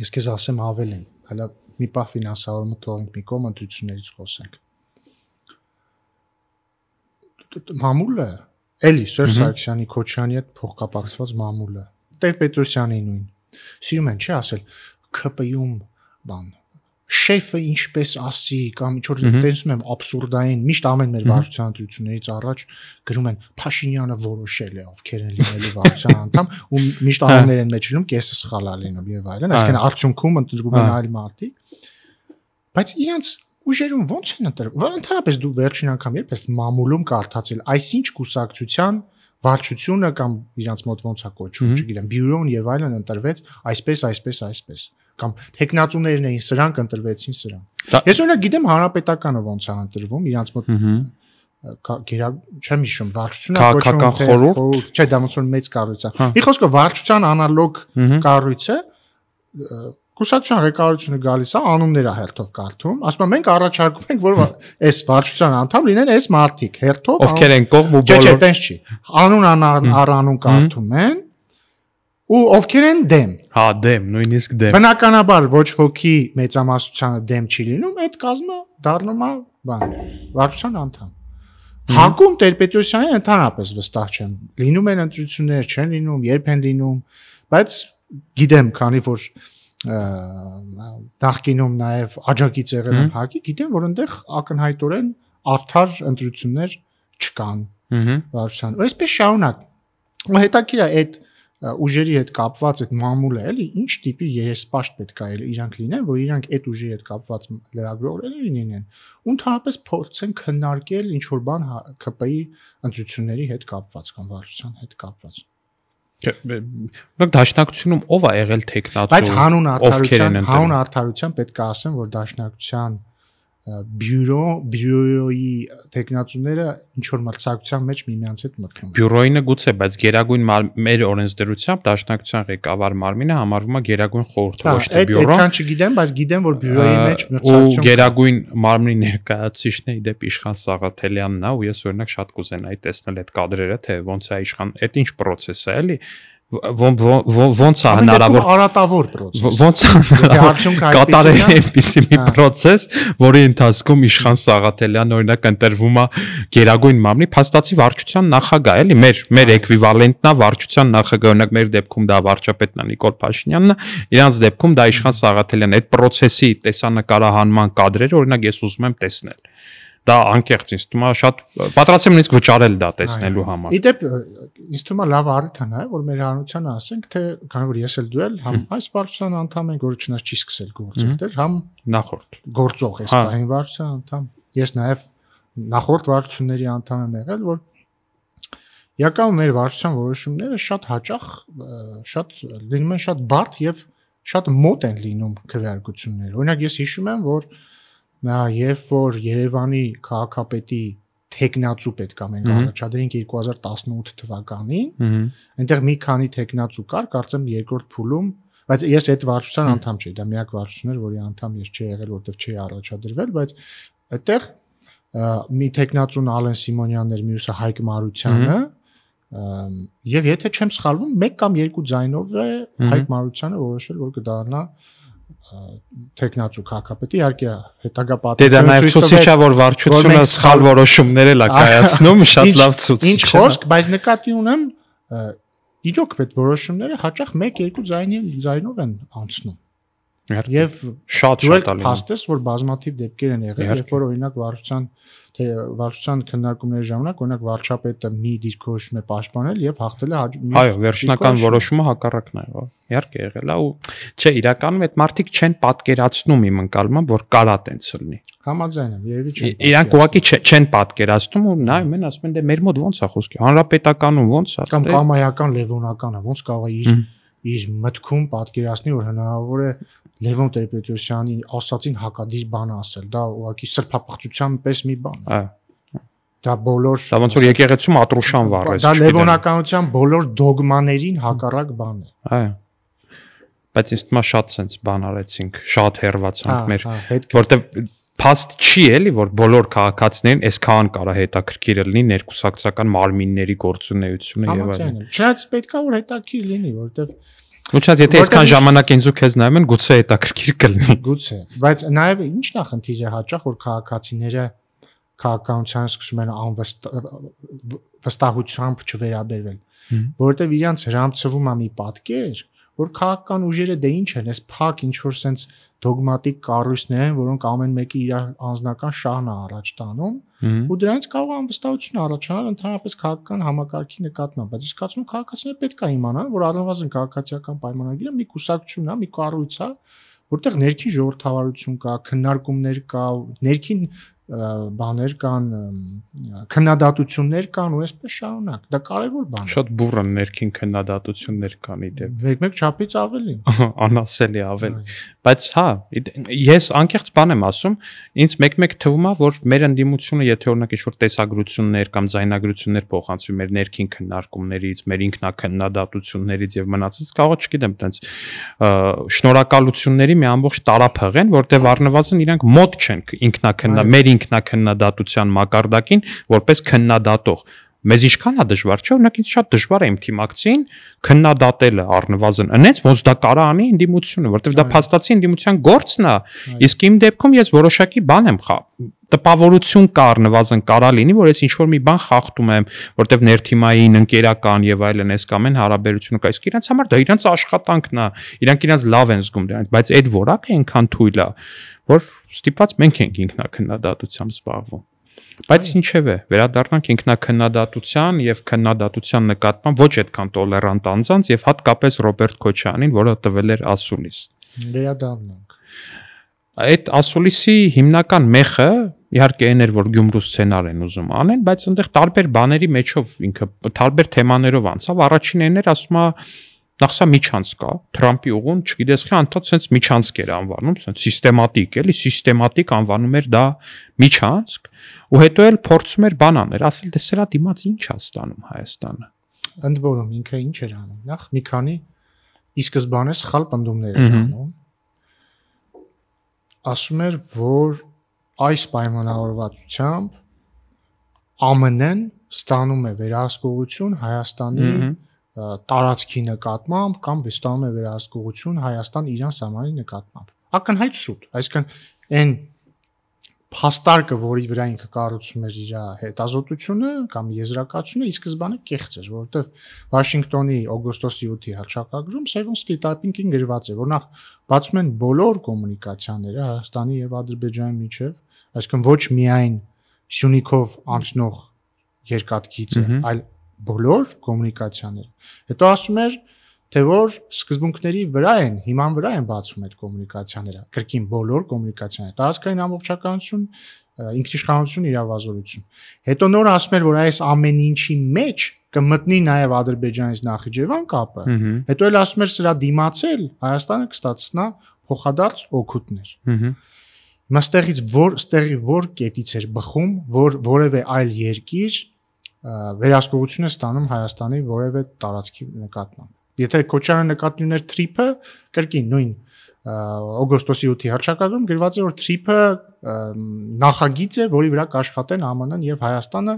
Ես քեզ ասեմ ավելին, հələ մի պահ ֆինանսավորումը թողենք մի կողմ, ընտրություններից խոսենք։ Մամուլը, էլի Սերժ Սարգսյանի Քոչյանի հետ փոխկապակցված մամուլը, Տեր-Պետրոսյանի նույն Սիրում են, չի ասել, ԿՊ-ում բան, շեֆը ինչպես ասի, կամ ինչ-որ տեսնում եմ աբսուրդային, միշտ ամեն մեր վարչության ընտրություններից առաջ գրում են Փաշինյանը որոշել է, ովքեր են լինելու վարչության անդամ, ու միշտ անուններ են մեջնում, կեսը սխալ է լինում եւ այլն, այսինքն արդյունքում ընտրվում են այլ մարդիկ, բայց իրենց ուժերում ո՞նց են ընտրվում։ Ընդհանրապես դու վերջին անգամ երբ ես մամուլում կարդացել, այսինչ կուսակցության վարչությունը կամ իրանց մոտ ոնց է կոչվում, չգիտեմ, բյուրոն եւ այլն ընտրվեց այսպես, կամ տեխնացուներն էին սրանք ընտրվեցին սրանք։ Ես օրինակ գիտեմ հանրապետականը ոնց է ընտրվում, իրանց մոտ չեմ հիշում, վարչությունը քաղաքական խորհուրդ, չէ, դա ոնց որ մեծ կառույց է։ Մի խոսքով վարչության անալոգ կառույցը Կուսակցության ղեկավարությունը գալիս է, անունները հերթով կարդում, ասում են մենք առաջարկում ենք, որ այս վարչության անդամ լինեն այս մարդիկ, հերթով, ովքեր են կողմ ու բոլոր։ Չէ, տենց չի։ Անուն առանուն կարդում են ու ովքեր են դեմ։ Հա, դեմ, նույնիսկ դեմ։ Բնականաբար ոչ ոքի մեծամասնությանը դեմ չի լինում, այդ կազմը դառնում է բան, վարչության անդամ։ Հակում Տեր-Պետրոսյանի ընդհանրապես վստահ չեմ։ Լինում են ընտրություններ, չեն լինում, երբ են լինում, բայց գիտեմ, քանի որ նախկինում նաև աջակից եղել եմ հակի, գիտեմ, որ այնտեղ ակնհայտորեն արդար ընտրություններ չկան վարչության։ Այսպես շարունակ։ Ու հետաքրքիր է այդ ուժերի հետ կապված այդ մամուլը, էլի, ինչ տիպի երեսպաշտ պետք է իրանք լինեն, որ իրանք այդ ուժի հետ կապված լրագրողներ լինեն։ Ու ընդհանրապես փորձեն քննարկել ինչ որ բան ԿՊ-ի ընտրությունների հետ կապված կամ վարչության հետ կապված։ Բայց դաշնակցությունում ով է եղել տեխնացու, բայց հանուն արդարության պետք է ասեմ, որ դաշնակցության բյուրոյի տեխնացուները ինչ որ մրցակցության մեջ միմյանց հետ մտնում։ Բյուրոյինը գուցե, բայց գերագույն մեր օրենսդրությամբ դաշնակցության ղեկավար մարմինը համարվում է գերագույն խորհուրդ, ոչ թե բյուրո։ Այդքան չգիտեմ, բայց գիտեմ, որ բյուրոյի մեջ մրցակցություն։ Ու գերագույն մարմնի ներկայացուցիչն է դեպի Իշխան Սաղաթելյանն է, ու ես օրինակ շատ կուզենայի տեսնել այդ կադրերը, թե ոնց է Իշխան, այդ ինչ process է, էլի։ ոնց է հնարավոր արատավոր process։ Ոնց է կատարել այնպիսի մի process, որի ընթացքում Իշխան Սաղաթելյան օրինակ ընտրվում է Գերագույն մամլի փաստացի վարչության նախագահ, էլի մեր էկվիվալենտն է վարչության նախագահ, օրինակ մեր դեպքում դա վարչապետն է Նիկոլ Փաշինյանն է, իրանց դեպքում դա Իշխան Սաղաթելյանն է, այդ process-ի տեսանկարահանման կադրերը օրինակ ես ուզում եմ տեսնել։ Դա անկեղծ ինձ թվում է շատ պատրաստ եմ նույնիսկ վճարել դա տեսնելու համար։ Իդեպ ինձ թվում է լավ առիթ է նաև որ մեր հանրությանը ասենք թե քանի որ ես էլ դու էլ համ այս վարչության անդամ ենք որը չնայած չի սկսել գործել դեր համ նախորդ գործող էս բային վարչության անդամ ես նաև նախորդ վարչությունների անդամ եմ եղել որ իրականում մեր վարչության որոշումները շատ հաճախ շատ լինում են շատ բարդ եւ շատ մոտ են լինում քվեարկությունները օրինակ ես հիշում եմ որ երբ որ Երևանի քաղաքապետի տեխնացու պետք է մենք առաջադրենք 2018 թվականին, այնտեղ մի քանի տեխնացու կար, կարծեմ երկրորդ փուլում, բայց ես այդ վարչության անդամ չէի, դա միակ վարչությունն էր, որի անդամ ես չէի եղել, որտեղ չէի առաջադրվել, բայց այդտեղ մի տեխնացուն Ալեն Սիմոնյանն էր, մյուսը Հայկ Մարությանը, եւ եթե չեմ սխալվում, 1 կամ 2 ձայնով է Հայկ Մարությանը որոշել, որ կդառնա տեխնացու քաղաքապետի իհարկե հետագա պատմությունը դա նաև ցույց է որ վարչությունը սխալ որոշումներ է կայացնում շատ լավ ցույց ինչ խոսք բայց նկատի ունեմ իրոք այդ որոշումները հաճախ 1-2 ձայնով են անցնում եւ շատ փաստես որ բազմաթիվ դեպքեր են եղել երբ որ օրինակ վարչության քննարկումների ժամանակ օրինակ վարչապետը մի դիրքորոշում է պաշտպանել եւ հաղթել է այո վերջնական որոշումը հակառակն է իհարկե եղել է ու չէ իրականում այդ մարդիկ չեն պատկերացնում իմ ընկալմամբ որ կարա տենց լինի համաձայն եմ երևի չեն իրանք ուղղակի չեն պատկերացնում ու նայում են ասում են դե մեր մոտ ոնց է խոսքի հանրապետականում ոնց է կամ կամայական լևոնականը ոնց կարող է իր մտքում պատկերացնի որ հնարավոր է Լևոն Տեր-Պետրոսյանի ասածին հակադիր բան ասել դա ուղղակի սրբապղծության պես մի բան է դա բոլոր դա ոնց որ եկեղեցում Ատրուշան վառես դա լևոնականության բոլոր դոգմաներին հակառակ բան է այո բայց ինձ թվում է շատ sense բան արեցինք շատ հերվացանք մեր որտեվ փաստ չի էլի որ բոլոր քաղաքացիներին այսքան կարա հետաքրքիր լինի ներկուսակցական մարմինների գործունեությունը եւ այլն չնայած պետքա որ հետաքրքիր լինի որտեվ Ուչած եթե այսքան ժամանակ ինձ ու քեզ նայում են գուցե հետաքրքիր կլինի գուցե բայց նաև ինչն է խնդիրը հաճախ որ քաղաքացիները քաղաքականության սկսում են վստահությամբ չվերաբերվել որովհետև իրանց հрамցվում է մի պատկեր որ քաղաքական ուժերը դե ինչ են, այս փակ ինչ որ sense դոգմատիկ կառույցներ են, որոնք ամեն մեկը իր անձնական շահն է առաջ տանում, ու դրանից կարող է անվստահություն առաջանալ ընդհանրապես քաղաքական համակարգի նկատմամբ, բայց իսկ ասում քաղաքացիները պետք է իմանան, որ առնվազն քաղաքացիական պայմանագիրը մի կուսակցություն է, մի կառույց է, որտեղ ներքին ժողովրդավարություն կա, քննարկումներ կա, ներքին բաներ կան, քննադատություններ կան ու այսպես շարունակ։ Դա կարևոր բան է։ Շատ բուրըն ներքին քննադատություններ կան իդեպ։ Մեկ չափից ավելի։ Անասելի ավելի։ Բայց հա, ես անկեղծ բան եմ ասում, ինձ մեկ-մեկ թվում է, որ մեր ընդդիմությունը, եթե օրինակ ինչ-որ տեսագրություններ կամ ձայնագրություններ փոխանցվի մեր ներքին քննարկումներից, մեր ինքնակննադատություններից եւ մնացած, կարող է, չգիտեմ, տենց շնորհակալությունների մի ամբողջ տարափղ են, որտեղ առնվազն իրանք մոտ չեն մեր ինքնակննադատության մակարդակին որպես քննադատող մեզ ինչքան է դժվար չէ օրինակ ինձ շատ դժվար է իմ թիմակցին քննադատելը առնվազն այնց ոնց դա կարա անի ինդիմությունը որովհետև դա փաստացի ինդիմության գործն է իսկ իմ դեպքում ես որոշակի բան եմ տպավորություն կա առնվազն կարա լինի որ ես ինչ որ մի բան խախտում եմ որովհետև ներթիմային ընկերական եւ այլն այս կամ այն հարաբերությունը կա իսկ իրանց համար դա իրանց աշխատանքն է իրանք իրանց լավ են զգում դրանից բայց այդ որակը այնքան թույլ է որ ստիպված մենք ենք ինքնակննադատությամբ զբաղվում բայց ինչևէ վերադառնանք ինքնակննադատության եւ քննադատության նկատմամբ ոչ այդքան տոլերանտ անձանց եւ հատկապես Ռոբերտ Քոչյանին որը տվել էր ասուլիս վերադառնանք այդ ասուլիսի հիմնական մեխը իհարկե այն էր որ Գյումրու սցենար են ուզում անեն բայց այնտեղ տարբեր բաների մեջով ինքը տարբեր թեմաներով անցավ առաջին այն էր ասում է նախ սա միջանց կա Թրամփի ուղուն չգիտես քան անդադ sense միջանցք էր անվանում sense սիստեմատիկ էլի սիստեմատիկ անվանում էր դա միջանցք ու հետո էլ փորձում էր բանաներ ասել դե սրա դիմաց ինչ է ստանում Հայաստանը ընդ որում ինքը ինչ էր անում նախ մի քանի ի սկզբանե սխալ պնդումներ էր անում ասում էր որ այս պայմանավորվածությամբ ԱՄՆ-ն ստանում է վերահսկողություն Հայաստանի տարածքի նկատմամբ կամ վստահում է վերահսկողություն Հայաստան-Իրան սահմանի նկատմամբ։ Ակնհայտ սուտ, այսինքն այն փաստարկը, որի վրա ինքը կառուցում էր իր հետազոտությունը կամ եզրակացությունը, ի սկզբանե կեղծ էր, որովհետև Վաշինգտոնի օգոստոսի 8-ի հռչակագրում Սևոնսկի տայպինգին գրված է, որ նախ բացում են բոլոր կոմունիկացիաները Հայաստանի եւ Ադրբեջանի միջև, այսինքն ոչ միայն Սյունիքով անցնող երկաթգիծը, այլ բոլոր կոմունիկացիաները։ Հետո ասում էր, թե որ սկզբունքների վրա են, հիման վրա են բացվում այդ կոմունիկացիաները, կրկին բոլոր կոմունիկացիաները, տարածքային ամբողջականություն, ինքնիշխանություն, իրավազորություն։ Հետո նոր ասում էր, որ այս ամեն ինչի մեջ կմտնի նաև Ադրբեջանից Նախիջևան կապը, հետո էլ ասում էր սրա դիմացել Հայաստանը կստացնա փոխադարձ օգուտներ։ Հիմա ստեղի որ կետից էր բխում, որ որևէ այլ երկիր վերահսկողություն է ստանում Հայաստանի որևէ տարածքի նկատմամբ։ Եթե Քոչարյանը նկատի ուներ թրիփը, կրկին նույն օգոստոսի 8-ի հռչակագրում գրված է, որ թրիփը նախագիծ է, որի վրա կաշխատեն ԱՄՆ-ն եւ Հայաստանը,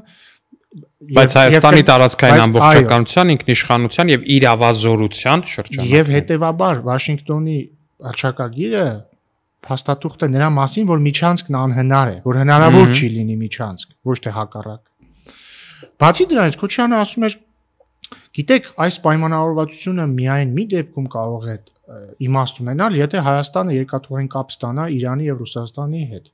բայց Հայաստանի տարածքային ամբողջականության, ինքնիշխանության եւ իրավազորության շրջանում։ Եվ հետեւաբար Վաշինգտոնի հռչակագիրը փաստաթուղթ է նրա մասին, որ միջանցքն անհնար է, որ հնարավոր չի լինի միջանցք, ոչ թե հակառակ։ Բացի դրանից Քոչյանը ասում էր, գիտեք, այս պայմանավորվածությունը միայն մի դեպքում կարող է իմաստ ունենալ, եթե Հայաստանը երկաթուղային կապ ստանա Իրանի եւ Ռուսաստանի հետ։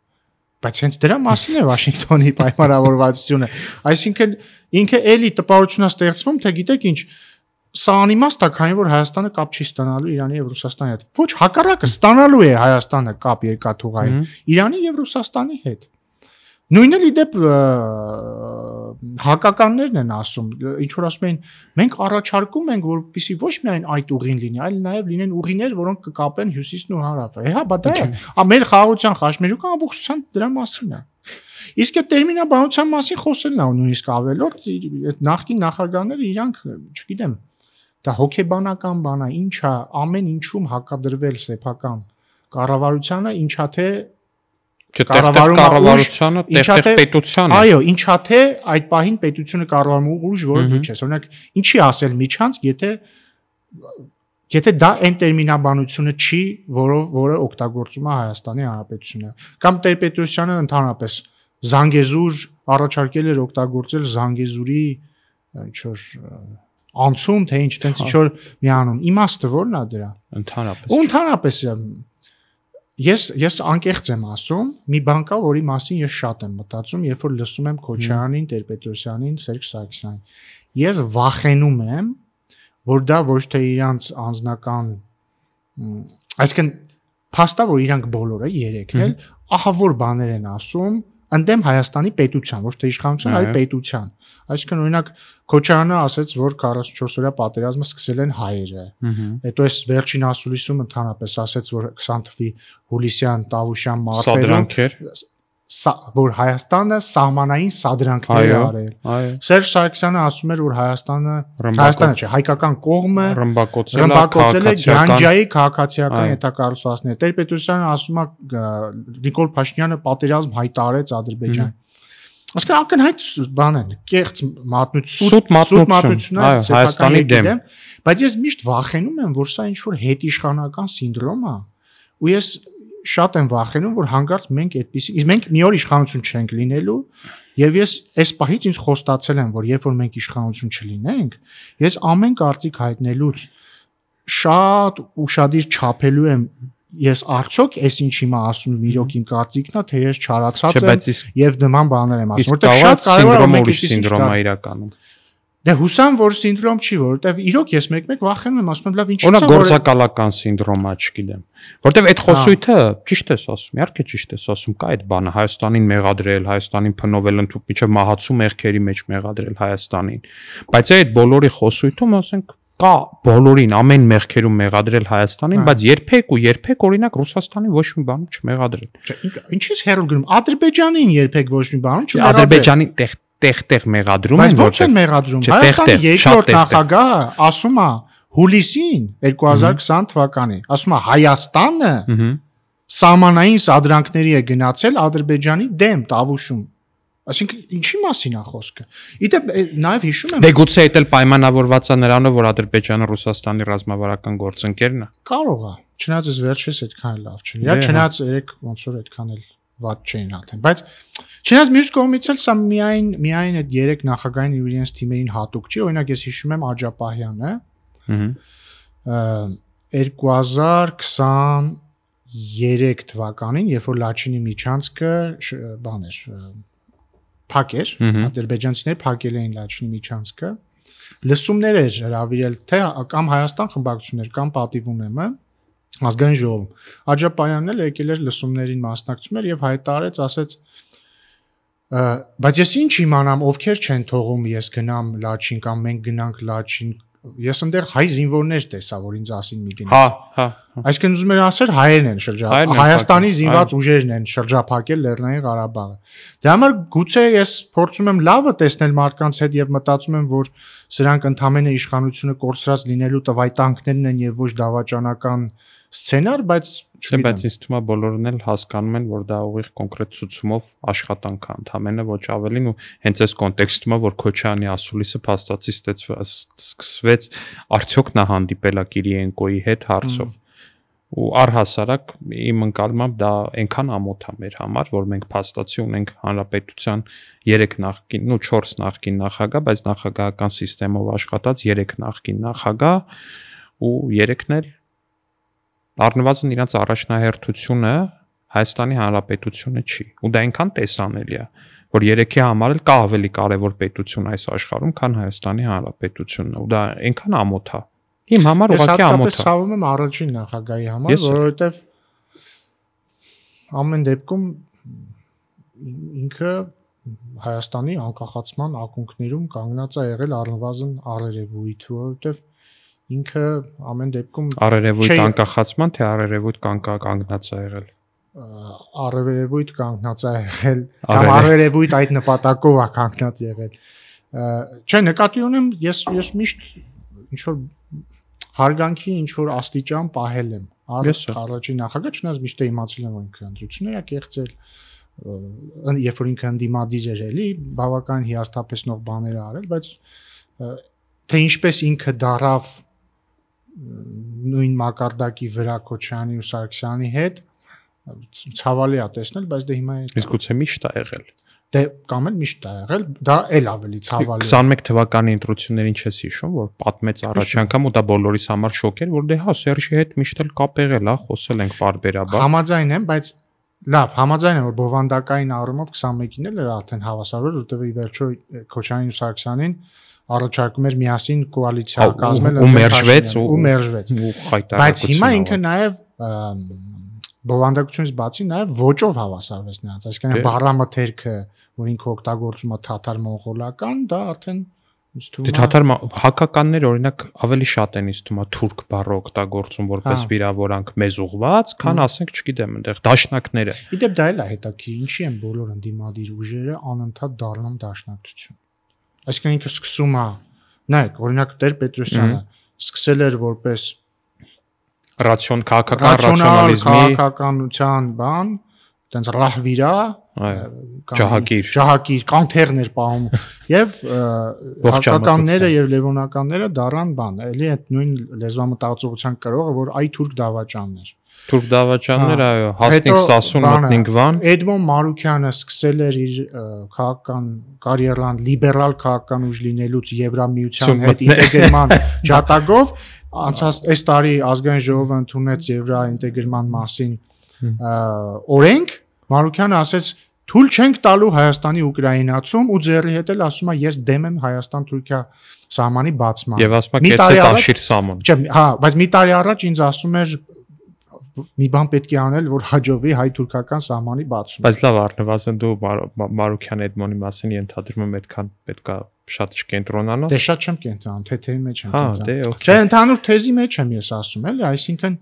Բայց հենց դրա մասին է Վաշինգտոնի պայմանավորվածությունը։ Այսինքն ինքը էլի տպավորություն է ստեղծվում, թե գիտեք ինչ, սա անիմաստ է, քանի որ Հայաստանը կապ չի ստանալու Իրանի եւ Ռուսաստանի հետ։ Ոչ, հակառակը ստանալու է Հայաստանը կապ երկաթուղային Իրանի եւ Ռուսաստանի հետ։ Նույնը իդեպ հակականներն են ասում, ինչ որ ասում են, մենք առաջարկում ենք, որպեսզի ոչ միայն այդ ուղին լինի, այլ նաև լինեն ուղիներ, որոնք կկապեն հյուսիսն ու հարավը։ Հա, բա դա է։ Մեր խաղաղության խաչմերուկը ամբողջությամբ դրա մասին է։ Իսկ այդ տերմինաբանության մասին խոսելն է նույնիսկ ավելորդ, այդ նախկին նախագահները իրանք, չգիտեմ, դա հոգեբանական բան է, ինչ է, ամեն ինչում հակադրվել սեփական կառավարությանը, ինչա թե կառավարությունը, տեղ պետությանը։ Այո, ինչա թե այդ պահին պետությունը կառավարում ուժ, որը դու չես։ Օրինակ, ինչի ասել միջանցք, եթե դա այն տերմինաբանությունը չի, որը օգտագործում է Հայաստանի Հանրապետությունը, կամ Տեր-Պետրոսյանը ընդհանրապես Զանգեզուր առաջարկել էր օգտագործել Զանգեզուրի ինչ որ անցում, թե ինչ տենց ինչ որ միանում։ Իմաստը ո՞րն է դրա։ Ընդհանրապես Ես անկեղծ եմ ասում, մի բան կա, որի մասին ես շատ եմ մտածում, երբ որ լսում եմ Քոչարյանին, Տեր-Պետրոսյանին, Սերժ Սարգսյանին։ Ես վախենում եմ, որ դա ոչ թե իրանց անձնական, այսինքն փաստա, որ իրանք բոլորը երեքն էլ ահա որ բաներ են ասում ընդդեմ Հայաստանի պետության, ոչ թե իշխանության, այլ պետության։ Այսինքն օրինակ Քոչարյանը ասաց, որ 44-օրյա պատերազմը սկսել են հայերը։ Հետո այս վերջին ասուլիսում ընդհանրապես ասաց, որ 20 թվականի հուլիսյան Տավուշյան մարտերում որ Հայաստանը սահմանային սադրանքներ է արել։ Սերժ Սարգսյանը ասում էր, որ Հայաստանը չէ, հայկական կողմը ռմբակոծել է Գանջայի քաղաքացիական հետակառուցվածքները։ Տեր-Պետրոսյանը ասում է, Նիկոլ Փաշինյանը պատերազմ հայտարարեց Ադրբեջան։ Այսինքն ակնհայտ բան են, կեղծ մատնություն, սուտ մատնություն է Հայաստանի դեմ, բայց ես միշտ վախենում եմ, որ սա ինչ-որ հետիշխանական սինդրոմ է, ու ես շատ եմ վախենում, որ հանկարծ մենք այդպեսի, մենք մի օր իշխանություն չենք լինելու, եւ ես այս պահից ինձ խոստացել եմ, որ երբ որ մենք իշխանություն չլինենք, ես ամեն կարծիք հայտնելուց շատ ուշադիր չափելու եմ ես արդյոք այս ինչ հիմա ասում եմ իրոք իմ կարծիքն է, թե ես չարացած եմ եւ նման բաներ եմ ասում, որտեղ շատ կարևոր է մենք սինդրոմ է իրականում։ Դե հուսամ, որ սինդրոմ չի, որովհետեւ իրոք ես մեկ-մեկ վախենում եմ, ասում եմ, լավ, ինչի՞։ Օրինակ գործակալական սինդրոմ է, չգիտեմ։ Որտեւ այդ խոսույթը ճիշտ ես ասում, իհարկե ճիշտ ես ասում, կա այդ բանը Հայաստանին մեղադրել, Հայաստանին փնովել ընդհանուր միջև մահացու մեղքերի մեջ մեղադրել Հայաստանին։ Բայց այդ բոլորի խոսույթում, ասենք, կա բոլորին ամեն մեղքերում մեղադրել Հայաստանին, բայց երբեք օրինակ Ռուսաստանին ոչ մի բանում չմեղադրել։ Ինչի՞ս հերո գրում Ադրբեջանին երբեք ոչ մի բանում չմեղադրել։ Ադրբեջանին տեղ մեղադրում են, ոչ թե մեղադրում։ Հայաստանի երկրորդ նախագահը ասում է հուլիսին 2020 թվականի, ասում է Հայաստանը սահմանային սադրանքների է գնացել Ադրբեջանի դեմ Տավուշում։ Այսինքն ինչի մասին է խոսքը։ Իդեպ նաև հիշում եմ Դե գուցե դա պայմանավորված է նրանով, որ Ադրբեջանը Ռուսաստանի ռազմավարական գործընկերն է։ Կարող է, չնայած ես վերջերս այդքան էլ լավ չունի։ Իրա չնայած երեք ոնց որ այդքան էլ վատ չէին արդեն, բայց չնայած մյուս կողմից էլ սա միայն այդ երեք նախագահային իրենց թիմերին հատուկ չի, օրինակ ես հիշում եմ Աջապահյանը, 2023 թվականին, երբ որ Լաչինի միջանցքը բան էր, փակ էր, ադրբեջանցիները փակել էին Լաչինի միջանցքը, լսումներ էր հրավիրել թե կամ Հայաստան խմբակցություններ կամ Պատիվ ունեմը ազգային ժողովում։ Աջապահյանն էլ եկել էր լսումներին մասնակցում էր եւ հայտարարեց, ասեց բայց ես ինչ իմանամ, ովքեր չեն թողում ես գնամ Լաչին կամ մենք գնանք Լաչին, ես այնտեղ հայ զինվորներ տեսա, որ ինձ ասին մի գնաց։ Հա։ Այսինքն ուզում էր ասել հայերն են Հայաստանի զինված ուժերն են շրջափակել Լեռնային Ղարաբաղը։ Դրա համար գուցե ես փորձում եմ լավը տեսնել մարդկանց հետ եւ մտածում եմ, որ սրանք ընդհանրապես իշխանությունը կորցրած լինելու տվայտանքներն են եւ ոչ դավաճանական սցենար, բայց բայց ինձ թվում է բոլորն էլ հասկանում են, որ դա ուղիղ կոնկրետ ցուցումով աշխատանք է ընդհանրապես ոչ ավելին ու հենց այս կոնտեքստում է, որ Քոչարյանի ասուլիսը փաստացի սկսվեց արդյոք նա հանդիպել է Կիրիենկոյի հետ հարցով ու առհասարակ իմ ընկալմամբ դա այնքան ամոթ է մեր համար, որ մենք փաստացի ունենք հանրապետության 3 նախկին, 4 նախկին նախագահ, բայց նախագահական համակարգով աշխատած 3 նախկին նախագահ ու 3-ն էլ առնվազն իրենց առաջնահերթությունը Հայաստանի Հանրապետությունը չի։ Ու դա այնքան տեսանելի է, որ 3-ի համար էլ կա ավելի կարևոր պետություն այս աշխարհում, քան Հայաստանի Հանրապետությունն է։ Ու դա այնքան ամոթ է։ Իմ համար ուղղակի ամոթ է։ Ես ցավում եմ առաջին նախագահի համար, որովհետև ամեն դեպքում ինքը Հայաստանի անկախացման ակունքներում կանգնած է եղել առնվազն առերևույթ, որովհետև ինքը ամեն դեպքում առերևույթ անկախացման թե առերևույթ կանգնած է եղել առերևույթ կանգնած է եղել կամ առերևույթ այդ նպատակով է կանգնած եղել չէ նկատի ունեմ ես միշտ ինչ որ հարգանքի ինչ որ աստիճան պահել եմ առաջին նախագահ չնայած միշտ իմացել եմ որ ինքը ընտրություններ է կեղծել երբ որ ինքը ընդդիմադիր էր էլի բավական հիասթափեցնող բաներ արել բայց թե ինչպես ինքը դարավ նույն մակարդակի վրա Քոչարյանի ու Սարգսյանի հետ ցավալի է տեսնել, բայց դե հիմա իսկ գուցե միշտ է եղել։ Դե կամ էլ միշտ է եղել, դա էլ ավելի ցավալի է։ 21 թվականի ընտրություններին չես հիշում, որ պատմեց առաջ անգամ ու դա բոլորիս համար շոկ էր, որ դե հա Սերժի հետ միշտ էլ կապ եղել, հա, խոսել ենք բարբերաբար։ Համաձայն եմ, բայց լավ, համաձայն եմ, որ բովանդակային առումով 21-ին էլ էր արդեն հավասար, որովհետև ի վերջո Քոչարյանին ու Սարգսյանին առաջարկում էր միասին կոալիցիա կազմել ու մերժվեց բայց հիմա ինքը նաև բովանդակությունից բացի նաև ոճով հավասարվեց նրանց այսինքն բառամթերքը որ ինքը օգտագործում է թաթար-մոնղոլական դա արդեն դե թաթար հակականներ օրինակ ավելի շատ են ինձ թվում է թուրք բառը օգտագործում որպես վիրավորանք մեզ ուղված քան ասենք չգիտեմ այնտեղ դաշնակները իդեպ դա էլ է հետաքրքիր ինչի են բոլոր ընդդիմադիր ուժերը անընդհատ դառնում դաշնակցություն Այսինքն ինքը սկսում է, նայեք, օրինակ Տեր-Պետրոսյանը սկսել էր որպես քաղաքական ռացիոնալիզմի քաղաքականության բան, այտենց ռահվիրա, ջահագիր, կանթերներ պահում եւ հակականները եւ լևոնականները դառան բան, էլի այդ նույն լեզվամտածողության կրողը, որ այ թուրք դավաճաններ Թուրք դավաճանները այո հաստիկ սասուն մտնենք վան Էդմոն Մարուկյանը սկսել էր իր քաղաքական կարիերան լիբերալ քաղաքական ուժ լինելուց Եվրամիության հետ ինտեգրման ջատագով անցած այս տարի ազգային ժողովը ընդունեց Եվրաինտեգրման մասին օրենք Մարուկյանը ասեց թույլ չենք տալու Հայաստանի Ուկրաինացում ու ձեռի հետ էլ ասում է ես դեմ եմ Հայաստան-Թուրքիա սահմանի բացման եւ ասում է կեցե տաշիր սահման չէ հա բայց մի տարի առաջ ինձ ասում էր մի բան պետք է անել, որ հաջողվի հայ-թուրքական սահմանի բացումը։ Բայց լավ առնվազն դու Մարուկյան Էդմոնի մասին ենթադրում եմ այդքան պետքա շատ չկենտրոնանաս։ Դե շատ չեմ կենտրոնանում, թեթևի մեջ եմ կենտրոնանում։ Դե օքեյ։ Չէ, ընդհանուր թեզի մեջ եմ ես ասում, էլի, այսինքն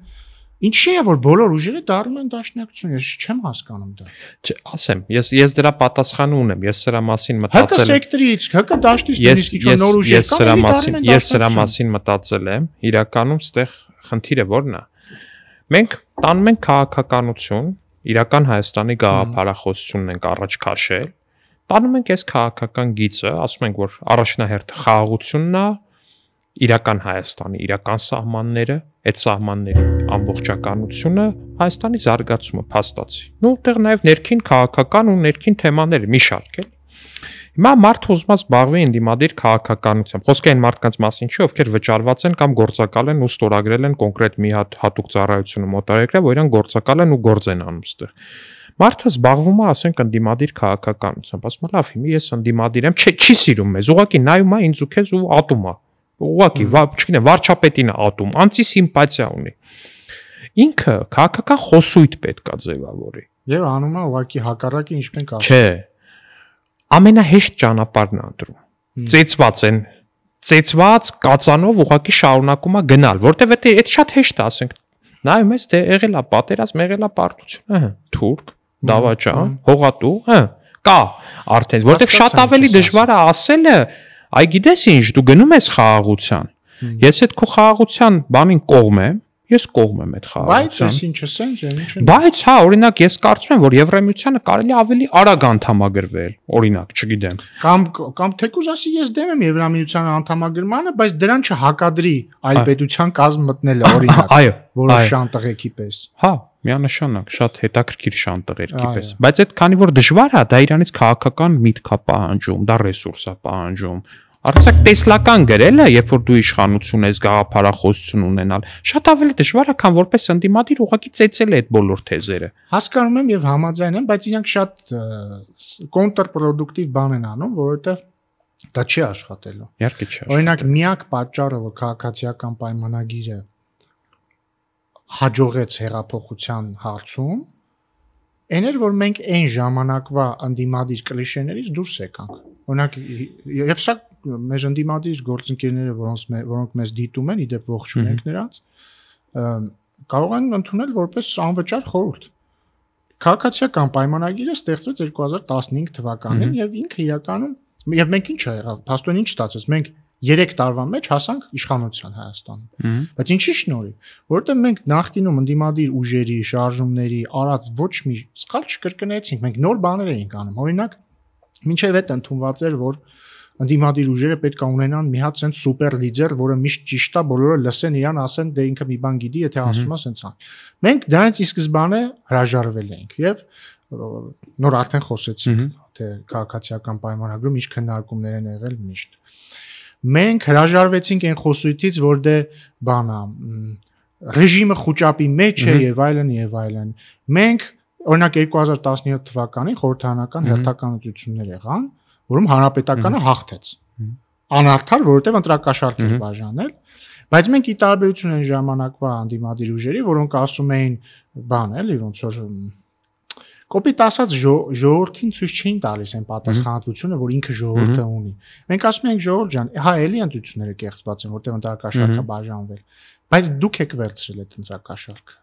ինչի է որ բոլոր ուժերը դառնում են դաշնակցություն, ես չեմ հասկանում դա։ Չէ, ասեմ, ես դրա պատասխանը ունեմ, ես սրա մասին մտածել եմ։ Հակը սեկտրից, հակը դաշտից նույնիսկ ինչ նոր ուժեր կան, ես սրա մասին մտածել եմ, իրականում ստեղ խնդիրը ո՞րն է։ Մենք տանում ենք քաղաքականություն, իրական Հայաստանի գաղափարախոսությունն ենք առաջ քաշել, տանում ենք այս քաղաքական գիծը, ասում ենք, որ առաջնահերթը խաղաղությունն է, իրական Հայաստանի իրական սահմանները, այդ սահմանների ամբողջականությունը, Հայաստանի զարգացումը փաստացի։ Ու այդտեղ նաև ներքին քաղաքական ու ներքին թեմաներ մի շարք էլի։ Հիմա մարդը ուզում է զբաղվի ընդդիմադիր քաղաքականությամբ։ Խոսքը այն մարդկանց մասին չի, ովքեր վճարված են կամ գործակալ են ու ստորագրել են կոնկրետ մի հատ հատուկ ծառայությունը մոտարերկրյա, որ իրան գործակալ են ու գործ են անում ստեղ։ Մարդը զբաղվում է, ասենք, ընդդիմադիր քաղաքականությամբ, ասում է, լավ, հիմա ես ընդդիմադիր եմ, չի սիրում մեզ, ուղղակի նայում է ինձ ու քեզ ու ատում է։ Ուղղակի, չգիտեմ, վարչապետին է ատում, անցի սիմպաթիա ունի։ Ինքը քաղաքական խոսույթ պետք է ձևավորի։ Եվ անում է ուղղակի հակառակը ինչ մենք ասում։ Չէ։ Ամենահեշտ ճանապարհն է ընտրում։ Ծեծված են, ծեծված կածանով ուղղակի շարունակում է գնալ, որտեվ այդ շատ հեշտ է, ասենք, նայում ես, դե եղել է պատերազմ, եղել է պարտություն, թուրք, դավաճան, հողատու, կա արդեն, որտեվ շատ ավելի դժվար է ասելը, այ գիտես ինչ, դու գնում ես խաղաղության։ Ես այդ քո խաղաղության բանին կողմ եմ, ես կողմ եմ այդ խաղաղության։ Բայց ես ինչը սենց, Բայց հա, օրինակ ես կարծում եմ, որ Եվրամիությանը կարելի ավելի արագ անդամագրվել, օրինակ, չգիտեմ։ Կամ թեկուզ ասի ես դեմ եմ Եվրամիությանը անդամագրմանը, բայց դրան չհակադրի այլ պետության կազմ մտնելը, օրինակ։ Այո, որոշ շանտղեկի պես։ Հա, միանշանակ, շատ հետաքրքիր շանտղերքի պես։ Բայց այդ քանի որ դժվար է, դա իրանից քաղաքական միտք է պահանջում, դա ռեսուրս է պահանջում։ Արդյոք տեսլական գրելը, երբ որ դու իշխանություն ես, գաղափարախոսություն ունենալ, շատ ավելի դժվար է, քան որպես ընդդիմադիր ուղղակի ծեծել այդ բոլոր թեզերը։ Հասկանում եմ եւ համաձայն եմ, բայց իրանք շատ կոնտրպրոդուկտիվ բան են անում, որովհետեւ դա չի աշխատելու։ Իհարկե չի։ Օրինակ, միակ պատճառը, որ քաղաքացիական պայմանագիրը հաջողեց հեղափոխության հարցում, այն էր, որ մենք այն ժամանակվա ընդդիմադիր կլիշեներից դուրս եկանք։ Օրինակ, եւ սա մեր ընդդիմադիր գործընկերները, որոնք մեզ դիտում են, իդեպ ողջուն ենք նրանց, կարող են ընդունել որպես անվճար խորհուրդ։ Քաղաքացիական պայմանագիրը ստեղծվեց 2015 թվականին եւ ինքը իրականում եւ մենք ինչ ա եղավ, փաստորեն ինչ ստացվեց, մենք 3 տարվա մեջ հասանք իշխանության Հայաստանում։ Բայց ինչի շնորհիվ, որովհետեւ մենք նախկինում ընդդիմադիր ուժերի, շարժումների արած ոչ մի սխալ չկրկնեցինք, մենք նոր բաներ էինք անում։ Օրինակ, մինչև այդ ընդունված էր, որ ընդդիմադիր ուժերը պետք է ունենան մի հատ sense սուպեր լիդեր, որը միշտ ճիշտ է, բոլորը լսեն իրան, ասեն, դե ինքը մի բան գիտի, եթե ասում է sense ան։ Մենք դրանից ի սկզբանե հրաժարվել էինք եւ նոր արդեն խոսեցինք, թե քաղաքացիական պայմանագրում ինչ քննարկումներ են եղել միշտ։ Մենք հրաժարվեցինք այն խոսույթից, որ դե բանա ռեժիմը խոճապի մեջ է եւ այլն եւ այլն։ Մենք օրինակ 2017 թվականին խորհրդարանական հերթական ընտրություններ եղան, որում հանրապետականը հաղթեց։ Անարդար, որովհետեւ ընտրակաշառք էր բաժանել, բայց մենք ի տարբերություն այն ժամանակվա անդիմադիր ուժերի, որոնք ասում էին բան էլի ոնց որ կոպիտ ասած ժողովրդին ցույց չէին տալիս այն պատասխանատվությունը, որ ինքը ժողովուրդը ունի։ Մենք ասում ենք ժողովուրդ ջան, հա էլի ընտրությունները կեղծված են, որտեղ ընտրակաշառքը բաժանվել, բայց դուք եք վերցրել այդ ընտրակաշառքը։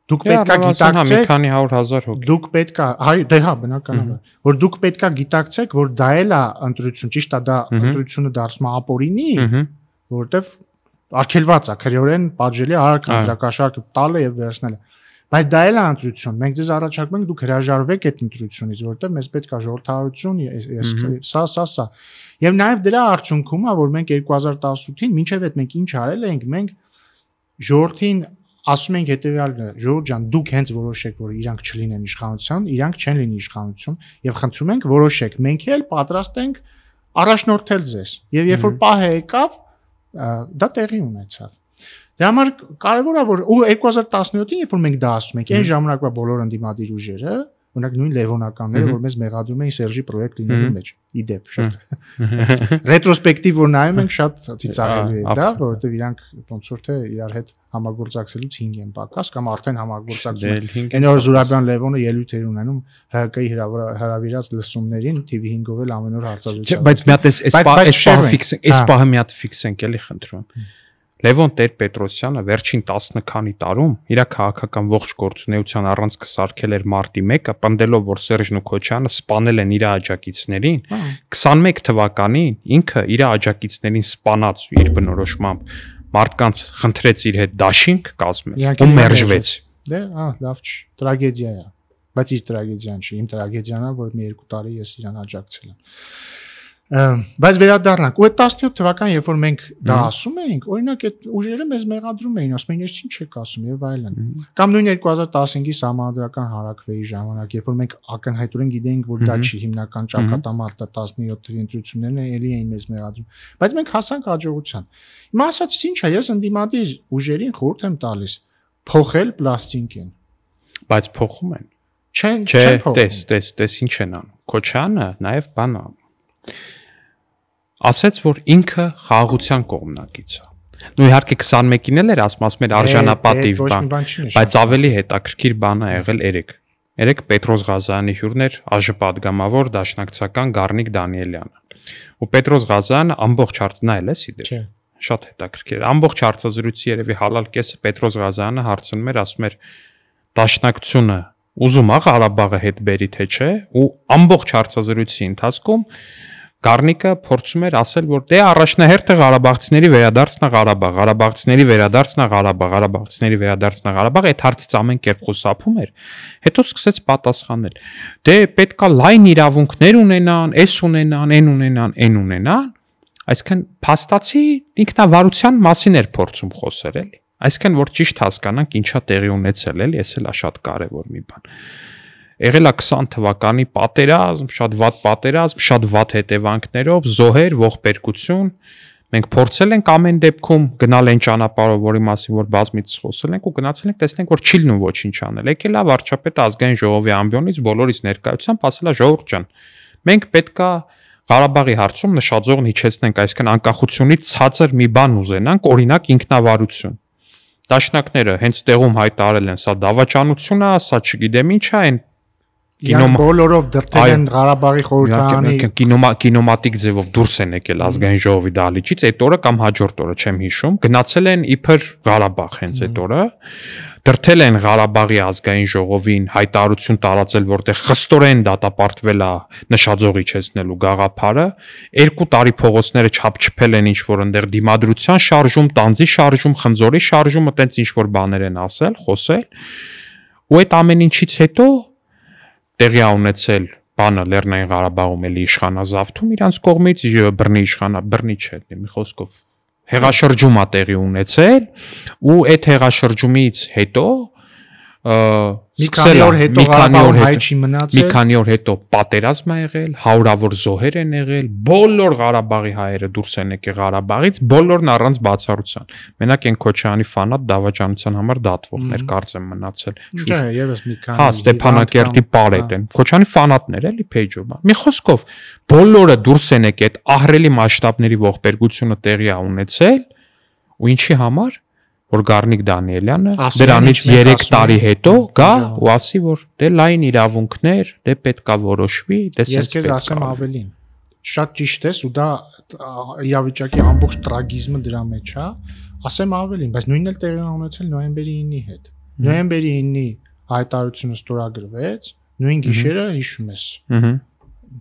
Դուք պետքա գիտակցեք, մի քանի 100,000 հոգի։ Դուք պետքա, դե հա, բնականաբար, որ դուք պետքա գիտակցեք, որ դա էլ է ընտրություն, ճիշտ է, դա ընտրությունը դարձնում է ապօրինի, որովհետև արգելված է, քրեորեն պատժելի արարք ընտրակաշառքը տալը եւ վերցնելը։ Բայց դա էլ է ընտրություն։ Մենք ձեզ առաջարկում ենք դուք հրաժարվեք այդ ընտրությունից, որովհետև մեզ պետք է ժողովրդարություն, սա։ Եվ նաև դրա արդյունքում է, որ մենք 2018-ին մինչև այդ մենք ինչ արել ենք, մենք ժողովրդին ասում ենք հետեւյալը, ժողովուրդ ջան, դուք հենց որոշեք, որ իրանք չլինեն իշխանության, իրանք չեն լինի իշխանություն, եւ խնդրում ենք որոշեք, մենք էլ պատրաստ ենք առաջնորդել ձեզ։ Եւ երբ որ պահը եկավ, դա տեղի ունեցավ։ Դրա համար կարևոր է որ 2017-ին երբ որ մենք դա ասում ենք, այն ժամանակվա բոլոր ընդդիմադիր ուժերը, օրինակ նույն լևոնականները, որ մեզ մեղադրում էին Սերժի պրոյեկտ լինելու մեջ, իդեպ շատ ռետրոսպեկտիվ որ նայում ենք շատ ծիծաղելի է դա, որովհետև իրանք ոնց որ թե իրար հետ համագործակցելուց 5 են պակաս կամ արդեն համագործակցում են։ Այն որ Զուրաբյան Լևոնը ելույթ էր ունենում ՀԿ-ի հրավիրած լսումներին TV5-ով էլ ամեն օր հարցազրույց։ Բայց մի հատ այս պահը մի հատ ֆիքսենք էլի խնդրում։ Լևոն Տեր-Պետրոսյանը վերջին 10 քանի տարում իր քաղաքական ողջ գործունեության առանցքը սարքել էր մարտի 1-ը, պնդելով, որ Սերժն ու Քոչյանը սպանել են իր աջակիցներին, 21 թվականին ինքը իր աջակիցներին սպանած իր բնորոշմամբ մարդկանց խնդրեց իր հետ դաշինք կազմել ու մերժվեց։ Դե, լավ չի, տրագեդիա է։ բայց իր տրագեդիան չի, իմ տրագեդիան է, որ մի 2 տարի ես իրան աջակցել եմ։ Բայց վերադառնանք, ու այդ 17 թվական, երբ որ մենք դա ասում էինք, օրինակ այդ ուժերը մեզ մեղադրում էին, ասում էին, «Ես ինչ եք ասում» եւ այլն։ Կամ նույն 2015-ի Սահմանադրական հարակվեի ժամանակ, երբ որ մենք ակնհայտորեն գիտեինք, որ դա չի հիմնական ճակատամարտը 17 թվականի ընտրություններն էլի էին մեզ մեղադրում։ Բայց մենք հասանք հաջողության։ Հիմա ասած ինչ է, ես ընդդիմադիր ուժերին խորհուրդ եմ տալիս փոխել պլաստինկեն։ Բայց փոխում են։ Չեն փոխում։ Տես ինչ են անում։ Քոչյանը նաեւ բան է ասեց, որ ինքը խաղաղության կողմնակից է։ Նու իհարկե 21-ին էլ էր ասում էր արժանապատիվ բան, բայց ավելի հետաքրքիր բան է եղել 3 Պետրոս Ղազարյանի հյուրն էր ԱԺ падգամավոր դաշնակցական Գառնիկ Դանիելյանը։ Ու Պետրոս Ղազարյանը ամբողջ նայել է իդեպ։ Շատ հետաքրքիր։ Ամբողջ հարցազրույցի երևի հալալ կեսը Պետրոս Ղազարյանը հարցնում էր, ասում էր դաշնակցությունը ուզում է Ղարաբաղը հետ բերի թե չէ, ու ամբողջ հարցազրույցի ընթացքում Գառնիկը փորձում էր ասել, որ դե առաջնահերթը Ղարաբաղցիների վերադարձն է Ղարաբաղ, Ղարաբաղցիների վերադարձն է Ղարաբաղ, Ղարաբաղցիների վերադարձն է Ղարաբաղ, այդ հարցից ամեն կերպ խոսափում էր։ Հետո սկսեց պատասխանել. դե պետքա լայն իրավունքներ ունենան, էս ունենան, այն ունենան, այն ունենան։ Այսինքն փաստացի ինքնավարության մասին էր փորձում խոսել, էլի։ Այսինքն որ ճիշտ հասկանանք ինչա տեղի ունեցել, էլի, էս էլ է շատ կարևոր մի բան։ Եղել է 20 թվականի պատերազմ, շատ վատ պատերազմ, շատ վատ հետևանքներով, զոհեր, ողբերգություն։ Մենք փորձել ենք ամեն դեպքում գնալ այն ճանապարհով, որի մասին որ բազմից խոսել ենք ու գնացել ենք, տեսնենք որ չի լինում ոչինչ անել։ Եկել է վարչապետ ազգային ժողովի ամբիոնից բոլորից ներկայությամբ ասել է ժողովուրդ ջան, մենք պետքա Ղարաբաղի հարցում նշաձողն իջեցնենք, այսինքն անկախությունից ցածր մի բան ուզենանք, օրինակ ինքնավարություն։ Դաշնակները հենց տեղում հայտարարել են, սա դավաճանություն է, սա չգիտեմ ինչ է, այն բոլորով դրդել են Ղարաբաղի խորհրդարանի կինոմատիկ ձևով դուրս են եկել ազգային ժողովի դահլիճից, այդ օրը կամ հաջորդ օրը չեմ հիշում, գնացել են իբր Ղարաբաղ հենց այդ օրը, դրդել են Ղարաբաղի ազգային ժողովին հայտարարություն տարածել, որտեղ խստորեն դատապարտվել է նշաձող իջեցնելու գաղափարը, 2 տարի փողոցները չափչփել են ինչ որ այնտեղ դիմադրության շարժում, տանձի շարժում, խնձորի շարժում, այտենց ինչ որ բաներ են ասել, խոսել, ու այդ ամեն ինչից հետո տեղի ունեցել բանը Լեռնային Ղարաբաղում էլի իշխանազավթում իրանց կողմից բռնի չէ, մի խոսքով հեղաշրջում է տեղի ունեցել ու այդ հեղաշրջումից հետո մի քանի օր հետո Ղարաբաղում հայ չի մնացել, մի քանի օր հետո պատերազմ է եղել, հարյուրավոր զոհեր են եղել, բոլոր Ղարաբաղի հայերը դուրս են եկել Ղարաբաղից, բոլորն առանց բացառության։ Մենակ այն Քոչյանի ֆանատ դավաճանության համար դատվողներ կարծեմ մնացել։ Չէ, եւս մի քանի։ Հա, Ստեփանակերտի պարետ են։ Քոչյանի ֆանատներ էլի Փեյջով։ Մի խոսքով, բոլորը դուրս են եկել, այդ ահռելի մասշտաբների ողբերգությունը տեղի է ունեցել, ու ինչի համար որ Գառնիկ Դանիելյանը դրանից 3 տարի հետո գա ու ասի, որ դե լայն իրավունքներ, դե պետքա որոշվի, դե ես քեզ ասեմ ավելին։ Շատ ճիշտ ես ու դա իրավիճակի ամբողջ տրագիզմը դրա մեջ է, ասեմ ավելին, բայց նույնն էլ տեղի ունեցել նոյեմբերի 9-ի հետ։ Նոյեմբերի 9-ի հայտարարությունը ստորագրվեց, նույն գիշերը հիշում ես։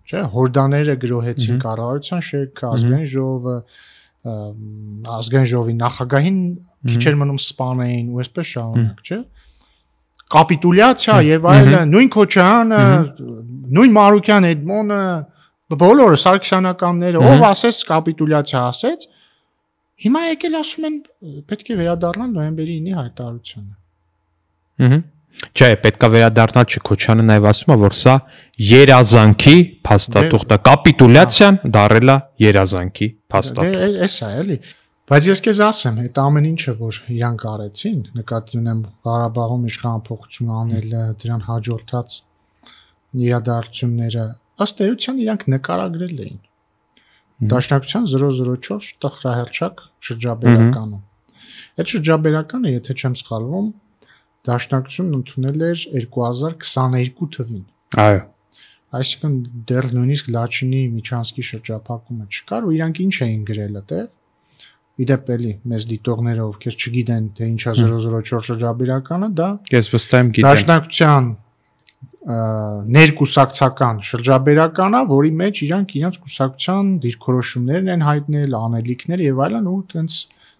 Չէ, հորդաները գրոհեցին կառավարության շերքը, ազգային ժողովը, ազգային ժողովի նախագահին քիչ էր մնում սպանեին ու այսպես շարունակ, չէ։ Կապիտուլյացիա եւ այլն, նույն Քոչյանը, նույն Մարուկյան Էդմոնը, բոլորը Սարգսյանականները, ով ասեց կապիտուլյացիա ասեց, հիմա եկել ասում են պետք է վերադառնալ նոյեմբերի 9-ի հայտարարությանը։ Չէ, պետքա վերադառնալ չի, Քոչյանը նաև ասում է, որ սա երազանքի փաստաթուղթ է, կապիտուլյացիան դառել է երազանքի փաստաթուղթ։ Դե էս է, էլի։ Բայց ես քեզ ասեմ, այդ ամեն ինչը, որ իրանք արեցին, նկատի ունեմ Ղարաբաղում իշխանափոխություն անելը, դրան հաջորդած իրադարձությունները, ըստ էության իրանք նկարագրել էին։ Դաշնակցության 004 տխրահռչակ շրջաբերականում։ Այդ շրջաբերականը, եթե չեմ սխալվում, Դաշնակցությունն ընդունել էր 2022 թվին։ Այո։ Այսինքն դեռ նույնիսկ Լաչինի Միչանսկի շրջափակումը չկար ու իրանք ինչ էին գրել այդտեղ։ Իդեպ էլի մեզ դիտողները ովքեր չգիտեն թե ինչա 004 շրջաբերականը, դա ես վստահ եմ գիտեմ։ Դաշնակցության ներկուսակցական շրջաբերականը, որի մեջ իրանք իրենց կուսակցության դիրքորոշումներն են հայտնել, անելիքներ եւ այլն ու տենց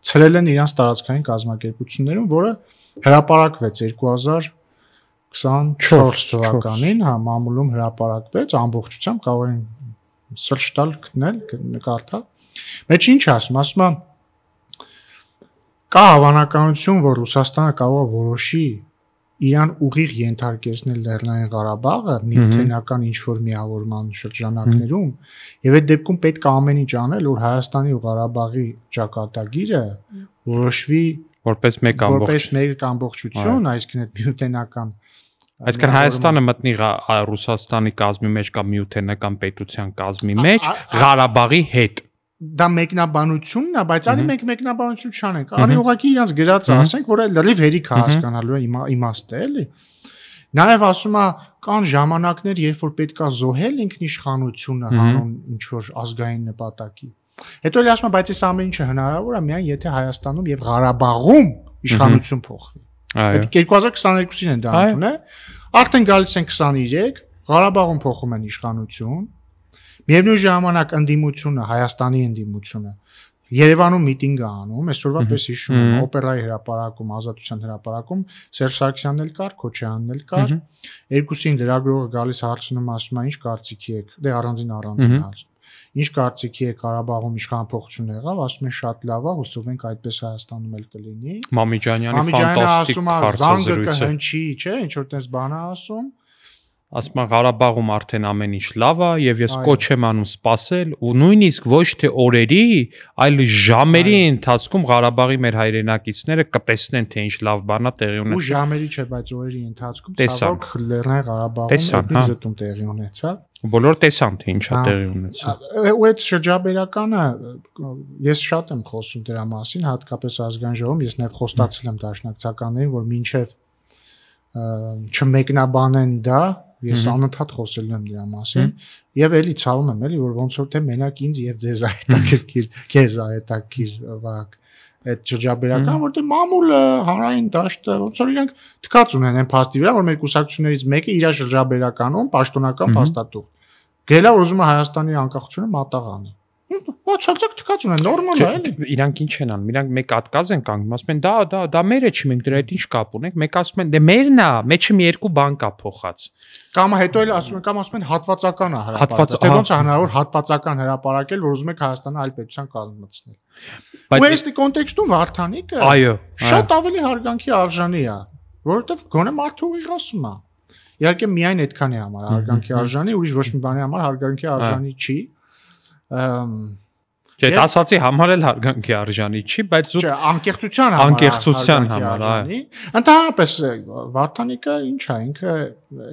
ցրել են իրենց տարածքային կազմակերպություններում, որը հրապարակվեց 24 թվականին մամուլում հրապարակվեց, ամբողջությամբ կարող են սրճ տալ, գտնել, նկարդալ։ Մեջ ինչ ասում է, կա հավանականություն, որ Ռուսաստանը կարող է որոշի իրան ուղիղ ենթարկեցնել Լեռնային Ղարաբաղը միութենական ինչ-որ միավորման շրջանակներում, եւ այդ դեպքում պետք է ամեն ինչ անել, որ Հայաստանի ու Ղարաբաղի ճակատագիրը որոշվի որպես մեկ ամբողջություն, այսինքն այդ միութենական Այսինքն Հայաստանը մտնի Ռուսաստանի կազմի մեջ կամ միութենական պետության կազմի մեջ Ղարաբաղի հետ։ Դա մեկնաբանությունն է, բայց արի մեկ մեկնաբանություն չանենք։ Արի ուղղակի իրանց գրածը ասենք, որ այդ լրիվ հերիք հասկանալու է իմաստ է, էլի։ Նաև ասում է, կան ժամանակներ, երբ որ պետքա զոհել ինքնիշխանությունը հանուն ինչ որ ազգային նպատակի։ Հետո էլ ասում է, բայց այս ամեն ինչը հնարավոր է միայն եթե Հայաստանում եւ Ղարաբաղում իշխանություն փոխվի։ Այդ 2022-ին են դա ընդունել։ Արդեն գալիս են 23, Ղարաբաղում փոխում են իշխանություն։ Միևնույն ժամանակ ընդդիմությունը, Հայաստանի ընդդիմությունը Երևանում միտինգ է անում, այսօրվա պես հիշում եմ, օպերայի հրապարակում, ազատության հրապարակում Սերժ Սարգսյանն էլ կար, Քոչարյանն էլ կար։ Երկուսին լրագրողը գալիս հարցնում, ասում է, ինչ կարծիքի եք, դե առանձին հարցնում։ Ինչ կարծիքի եք Ղարաբաղում իշխանափոխություն եղավ, ասում են շատ լավ է, հուսով ենք այդպես Հայաստանում էլ կլինի։ Մամիջանյանի ֆանտաստիկ հարցազրույցը հնչի, չէ, ինչ որ տես բան է ասում։ Ասում եմ Ղարաբաղում արդեն ամեն ինչ լավ է եւ ես կոչ եմ անում սպասել ու նույնիսկ ոչ թե օրերի, այլ ժամերի ընթացքում Ղարաբաղի մեր հայրենակիցները կտեսնեն թե ինչ լավ բան է տեղի ունեցել։ Ու ժամերի չէ, բայց օրերի ընթացքում ցավոք Լեռնային Ղարաբաղում էթնիկ զտում տեղի ունեցավ։ Բոլորը տեսան թե ինչ է տեղի ունեցել։ Ու այդ շրջաբերականը ես շատ եմ խոսում դրա մասին, հատկապես ազգային ժողովում, ես նաև խոստացել եմ դաշնակցականներին, որ մինչև չմեկնաբանեն դա ես անընդհատ խոսելու եմ դրա մասին եւ էլի ցավում եմ էլի որ ոնց որ թե մենակ ինձ եւ ձեզ հետաքրքիր քեզ հետաքրքիր վակ այդ շրջաբերական որտեղ մամուլը հանրային դաշտը ոնց որ իրանք թքած ունեն այն փաստի վրա որ մեր կուսակցություններից մեկը իր շրջաբերականում պաշտոնական փաստաթուղթ գելա որ ուզում է Հայաստանի անկախությունը մատաղանի Ոչարցակ թքած ունեն նորմալ է էլի իրանք ինչ են անում իրանք մեկ ատկազ են կանգնում ասում են դա մերը չի մենք դրա հետ ինչ կապ ունենք մեկ ասում են դե մերն է մեջը մի երկու բան կա փոխած կամ հետո էլ ասում են հատվածական է հրապարակել թե ոնց է հնարավոր հատվածական հրապարակել որ ուզում եք Հայաստանը այլ պետության կազմեցնել ու այս կոնտեքստում Վարդանիկը շատ ավելի հարգանքի արժանի է որովհետև գոնե մարդու ուղիղ ասում է իհարկե միայն այդքանի համար հարգանքի արժանի ուրիշ ոչ մի բանի համար հարգանքի արժանի չի Չէ, ասացի համար էլ հարգանքի արժանի չի, բայց Չէ, անկեղծության համար, այո։ Ընդհանրապես Վարդանիկը ինչ է, ինքը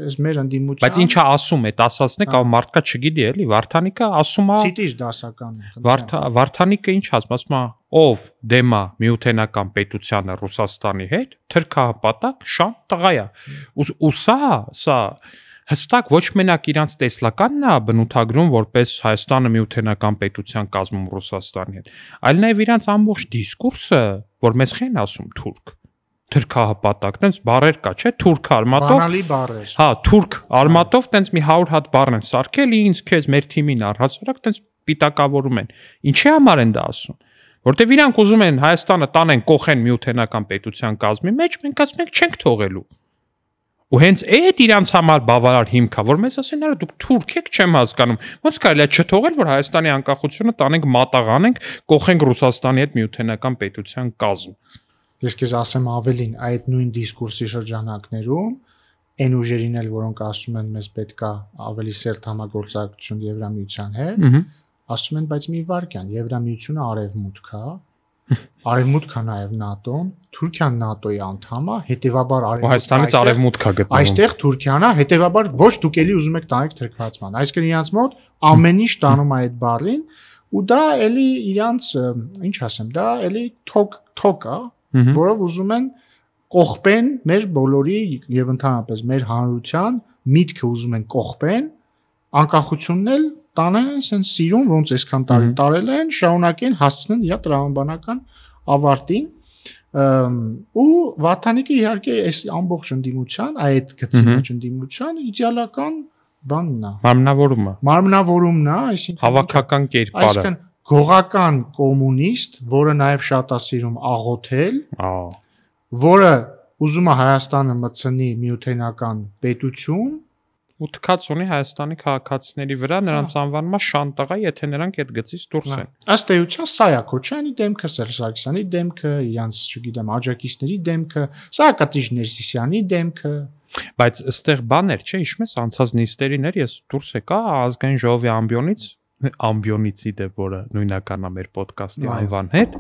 այս մեր ընդդիմության Բայց ինչա ասում է, ասածն է, կամ մարդկա չգիտի էլի, Վարդանիկը ասում է Ցիտիր դասականը։ Վարդանիկը ինչ ասում է, ով դեմա միութենական պետությանը Ռուսաստանի հետ, թրքահպատակ շան տղա է։ Ու սա հստակ ոչ մենակ իրանց տեսլականն է բնութագրում որպես Հայաստանը միութենական պետության կազմում Ռուսաստանի հետ, այլ նաև իրանց ամբողջ դիսկուրսը, որ մեզ խեն ասում թուրք, թրքահպատակ, տենց բառեր կա, չէ, թուրք արմատով։ Բանալի բառեր։ Հա, թուրք արմատով տենց մի 100 հատ բառ են սարքել, ինձ քեզ մեր թիմին առհասարակ տենց պիտակավորում են։ Ինչի համար են դա ասում։ Որտեվ իրանք ուզում են Հայաստանը տանեն կողեն միութենական պետության կազմի մեջ, մենք ասում ենք չենք թողելու։ Ու հենց այդ իրանց համար բավարար հիմք է, որ մեզ ասեն, արա դուք թուրք եք, չեմ հասկանում։ Ոնց կարելի է չթողել, որ Հայաստանի անկախությունը տանենք մատաղանենք, կողենք Ռուսաստանի հետ միութենական պետության կազմ։ Ես քեզ ասեմ ավելին, այդ նույն դիսկուրսի շրջանակներում այն ուժերին էլ, որոնք ասում են մեզ պետքա ավելի սերտ համագործակցություն Եվրամիության հետ, ասում են, բայց մի վարքյան, Եվրամիությունը արևմուտք է, Արևմուտքն է նաև ՆԱՏՕ-ն, Թուրքիան ՆԱՏՕ-ի անդամ է, հետեւաբար Հայաստանից արևմուտք է գտնվում։ Այստեղ Թուրքիան է, հետեւաբար ոչ դուք էլի ուզում եք տանեք թրքվածման։ Այսինքն իրանց մոտ ամեն ինչ տանում է այդ բառին, ու դա էլի իրանց, ինչ ասեմ, դա էլի թոք է, որով ուզում են կողպեն մեր բոլորի եւ ընդհանրապես մեր հանրության միտքը ուզում են կողպեն, անկախությունն էլ տանեն ասեն սիրուն ոնց այսքան տարի տարել են շարունակեն հասցնեն իր տրամաբանական ավարտին ու Վարդանիկը իհարկե այս ամբողջ ընդդիմության այդ գծի մեջ ընդդիմության իդեալական բանն է մարմնավորումն է այսինքն հավաքական կերպարը այսինքն գողական կոմունիստ որը նաև շատ է սիրում աղոթել որը ուզում է Հայաստանը մտցնի միութենական պետություն ու թքած ունի Հայաստանի քաղաքացիների վրա նրանց անվանումը շանտաղա, եթե նրանք այդ գծից դուրս են։ Ըստ էության սա է Քոչյանի դեմքը, Սերժ Սարգսյանի դեմքը, իրանց, չգիտեմ, աջակիցների դեմքը, սա է Կատիժ Ներսիսյանի դեմքը։ Բայց ըստեղ բաներ, չէ, հիշում ես անցած նիստերիներ ես դուրս եկա ազգային ժողովի ամբիոնիցի դե որը նույնականա մեր ոդկասթի անվան հետ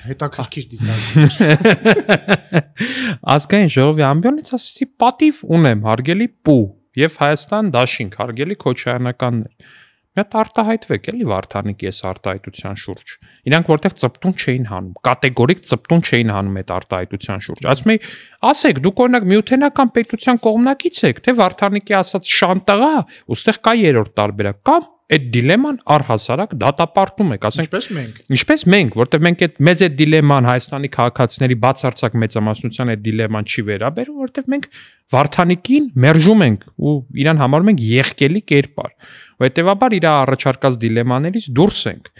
հետաքրքիր դիտարկում ազգային ժողովի ամբիոնից ասեցի պատիվ ունեմ հարգելի պու եւ Հայաստան դաշինք հարգելի քոչայանականներ մի հատ արտահայտվեք էլի Վարդանիկի այս արտահայտության շուրջ իրանք որտեվ ծպտուն չէին հանում կատեգորիկ ծպտուն չէին հանում այդ արտահայտության շուրջ ասում էի ասեք դուք օրինակ միութենական պետության կողմնակից եք թե Վարդանիկի ասած շանտաղա ուստեղ կա երրորդ տարբերակ կամ այդ դիլեման առհասարակ դատապարտում եք, ասենք ինչպես մենք, որտեղ մենք այդ մեծ այդ դիլեման Հայաստանի քաղաքացիների բացարձակ մեծամասնության այդ դիլեման չի վերաբերում, որտեղ մենք Վարդանիկին մերժում ենք ու իրան համարում ենք եղկելի կերպար։ Ու հետեւաբար իր առաջարկած դիլեմաներից դուրս ենք։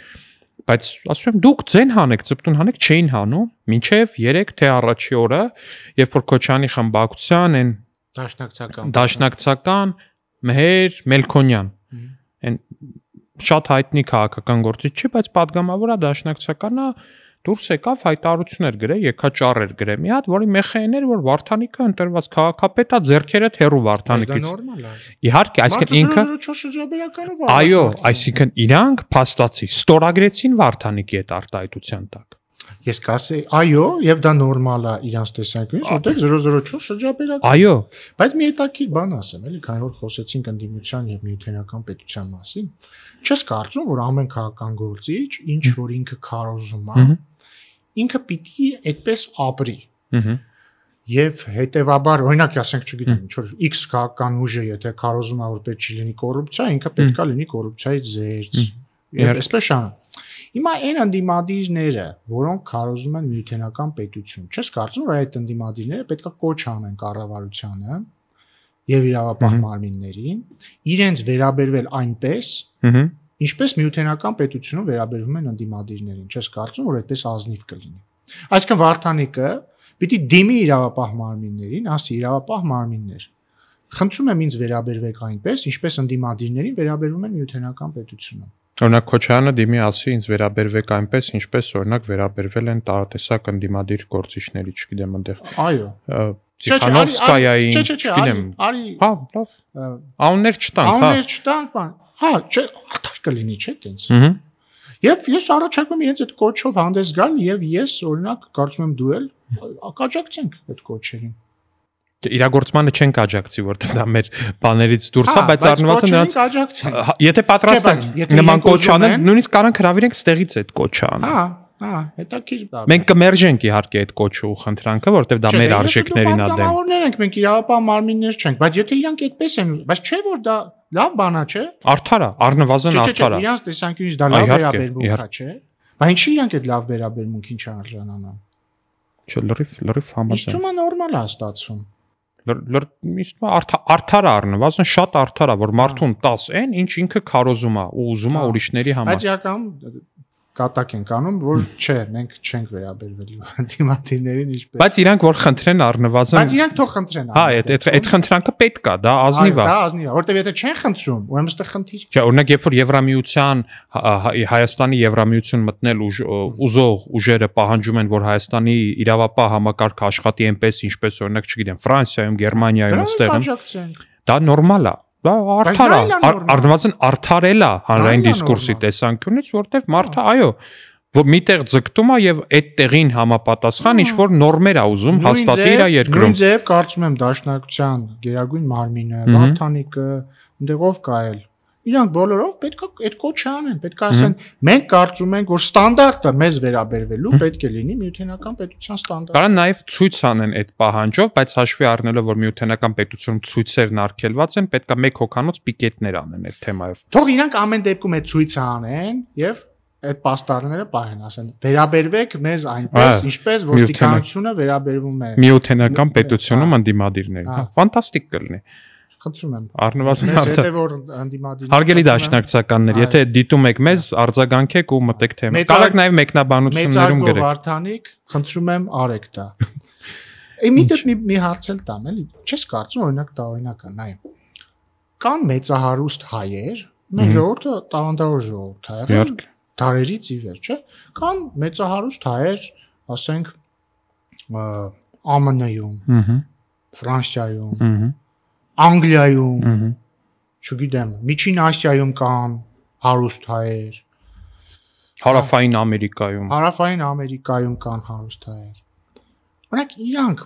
Բայց ասում եմ դուք ձեն հանեք, ծպտուն հանեք, չէին հանում, մինչև 3 թե առաջի օրը, երբ որ Քոչյանի խմբակցության են դաշնակցական Մեհեր Մելքոնյան Այն շատ հայտնի քաղաքական գործիչ չի, բայց падգամավոր է դաշնակցականը դուրս եկավ հայտարարություններ գրե, եկաճառեր գրե։ Մի հատ, որի մեխանիզմն էր, որ Վարդանիկը ընտրված քաղաքապետա ձեռքերը թերու Վարդանիկից։ Իհարկե, այսինքն ինքը այո, այսինքն իրանք փաստացի ստորագրեցին Վարդանիկի այդ արտահայտության տակ։ Ես կասեի, այո, եւ դա նորմալ է իրանց տեսանկյունից, որտեղ 004 շրջաբերական։ Այո։ Բայց մի հետաքրքիր բան ասեմ, էլի, քանի որ խոսեցինք ընդդիմության եւ միութենական պետության մասին, չես կարծում, որ ամեն քաղաքական գործիչ, ինչ որ ինքը քարոզում է, ինքը պիտի այդպես ապրի։ Եվ հետեւաբար, օրինակ, ասենք, չգիտեմ, ինչ որ X քաղաքական ուժը, եթե քարոզում է, որ պետք չի լինի կոռուպցիա, ինքը պետքա լինի կոռուպցիայից զերծ։ Եվ այսպես շան։ Հիմա այն ընդդիմադիրները, որոնք քարոզում են միութենական պետություն, չես կարծում, որ այդ ընդդիմադիրները պետքա կոչ անեն կառավարությանը եւ իրավապահ մարմիններին, իրենց վերաբերվել այնպես, ինչպես միութենական պետությունում վերաբերվում են ընդդիմադիրներին, չես կարծում, որ այդպես ազնիվ կլինի։ Այսինքն Վարդանիկը պիտի դիմի իրավապահ մարմիններին, ասի իրավապահ մարմիններ։ Խնդրում եմ ինձ վերաբերվեք այնպես, ինչպես ընդդիմադիրներին վերաբերվում են միութենական պետությունում։ Օրինակ Քոչյանը դիմի ասի ինձ վերաբերվեք այնպես, ինչպես օրինակ վերաբերվել են տարատեսակ ընդդիմադիր գործիչների, չգիտեմ, այնտեղ։ Այո։ Տիխանովսկայային, չգիտեմ։ Հա, լավ։ Անուններ չտանք, հա։ Անուններ չտանք, բան։ Հա, չէ, արդար կլինի, չէ՞ տենց։ Եվ ես առաջարկում եմ իրենց այդ կոչով հանդես գալ եւ ես օրինակ կարծում եմ դու էլ ակաջակցենք այդ կոչերին։ Իրագործմանը չենք աջակցի, որտեղ դա մեր բաներից դուրս է, բայց առնվազն նրանց եթե պատրաստ են նման կոչ անել, նույնիսկ կարանք հրավիրենք ստեղից այդ կոչը անել։ Հա, հետաքրքիր դա։ Մենք կմերժենք իհարկե այդ կոչը ու խնդրանքը, որտեղ դա մեր արժեքներին ա դեմ։ Պատգամավորներ ենք, մենք իրավապահ մարմիններ չենք, բայց եթե իրանք այդպես են, բայց չէ որ դա լավ բան է, չէ։ Արդար է, առնվազն արդար է։ Չէ, իրանք տեսանկյունից դա լավ վերաբերմունք է, չէ։ Բայց ինչի իրանք այդ լավ վերաբերմունքին չարժանանան։ Չէ, լրիվ համաձայն։ Իսկ թվում է նորմալ է ստացվում։ Իսկ արդար առնվազն շատ արդար է, որ մարդուն 10 են, ինչ ինքը քարոզում է ու ուզում է ուրիշների համար։ Բայց իրական կատակ ենք անում, որ չէ, մենք չենք վերաբերվելու դիմադիրներին ինչպես։ Բայց իրանք որ խնդրեն առնվազն։ Բայց իրանք թող խնդրեն։ Հա, այդ խնդրանքը պետք է, դա ազնիվ է։ Դա ազնիվ է, որտեվ եթե չեն խնդրում, ուրեմն այստեղ խնդիր։ Չէ, օրինակ երբ որ Եվրամիության Հայաստանի Եվրամիություն մտնել ուզող ուժերը պահանջում են, որ Հայաստանի իրավապահ համակարգը աշխատի այնպես, ինչպես օրինակ, չգիտեմ, Ֆրանսիայում, Գերմանիայում այստեղ։ Դա նորմալ է։ Դա արդար է, առնվազն արդարել է հանրային դիսկուրսի տեսանկյունից, որտեվ մարդը, այո, որ միտեղ ձգտում է եւ այդ տեղին համապատասխան ինչ որ նորմեր է ուզում հաստատի իր երկրում։ Նույն ձև կարծում եմ դաշնակցության գերագույն մարմինը, Վարդանիկը, այնտեղ ով կա էլ։ Իրանք բոլորով պետք է այդ կոչը անեն, պետք է ասեն, մենք կարծում ենք, որ ստանդարտը մեզ վերաբերվելու պետք է լինի միութենական պետության ստանդարտը։ Կարան նաև ցույց անեն այդ պահանջով, բայց հաշվի առնելով, որ միութենական պետությունում ցույցերն արգելված են, պետք է մեկ հոգանոց պիկետներ անեն այդ թեմայով։ Թող իրանք ամեն դեպքում այդ ցույցը անեն եւ այդ պաստառները պահեն, ասեն, վերաբերվեք մեզ այնպես, ինչպես ոստիկանությունը վերաբերվում է միութենական պետությունում ընդդիմադիրներին։ Ֆանտաստիկ կլինի։ Խնդրում եմ։ Առնվազն հետևոր ընդդիմադիրներ։ Հարգելի դաշնակցականներ, եթե դիտում եք մեզ, արձագանքեք ու մտեք թեմա։ Կարող եք նաև մեկնաբանություններում գրեք։ Վարդանիկ, խնդրում եմ, արեք դա։ մի հարց էլ տամ, էլի, չես կարծում օրինակ դա օրինակ է, նայ։ Կան մեծահարուստ հայեր, մեր ժողովուրդը տաղանդավոր ժողովուրդ է եղել, դարերից ի վեր, չէ՞։ Կան մեծահարուստ հայեր, ասենք ԱՄՆ-ում, Ֆրանսիայում, Անգլիայում, չգիտեմ, Միջին Ասիայում կան հարուստ հայեր, Հարավային Ամերիկայում կան հարուստ հայեր։ Օրինակ իրանք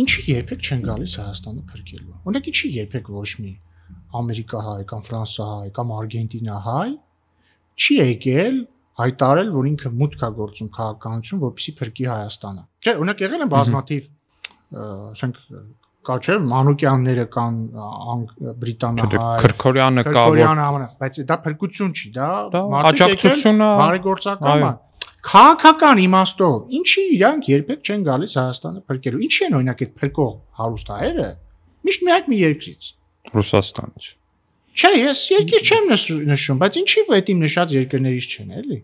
ինչի երբեք չեն գալիս Հայաստանը փրկելու։ Օրինակ ինչի երբեք ոչ մի ամերիկահայ կամ ֆրանսահայ կամ արգենտինահայ չի եկել հայտարել, որ ինքը մուտք է գործում քաղաքականություն, որպեսզի փրկի Հայաստանը։ Չէ, օրինակ եղել են բազմաթիվ, ասենք, կա չէ, Մանուկյանները կան բրիտանահայ, Քրքորյանը կա, բայց դա փրկություն չի, դա աջակցություն է, բարեգործական է։ Քաղաքական իմաստով ինչի իրանք երբեք չեն գալիս Հայաստանը փրկելու։ Ինչի են օրինակ այդ փրկող հարուստ հայերը միշտ միակ մի երկրից, Ռուսաստանից։ Չէ, ես երկիր չեմ նշում, բայց ինչի՞ այդ իմ նշած երկրներից չեն, էլի։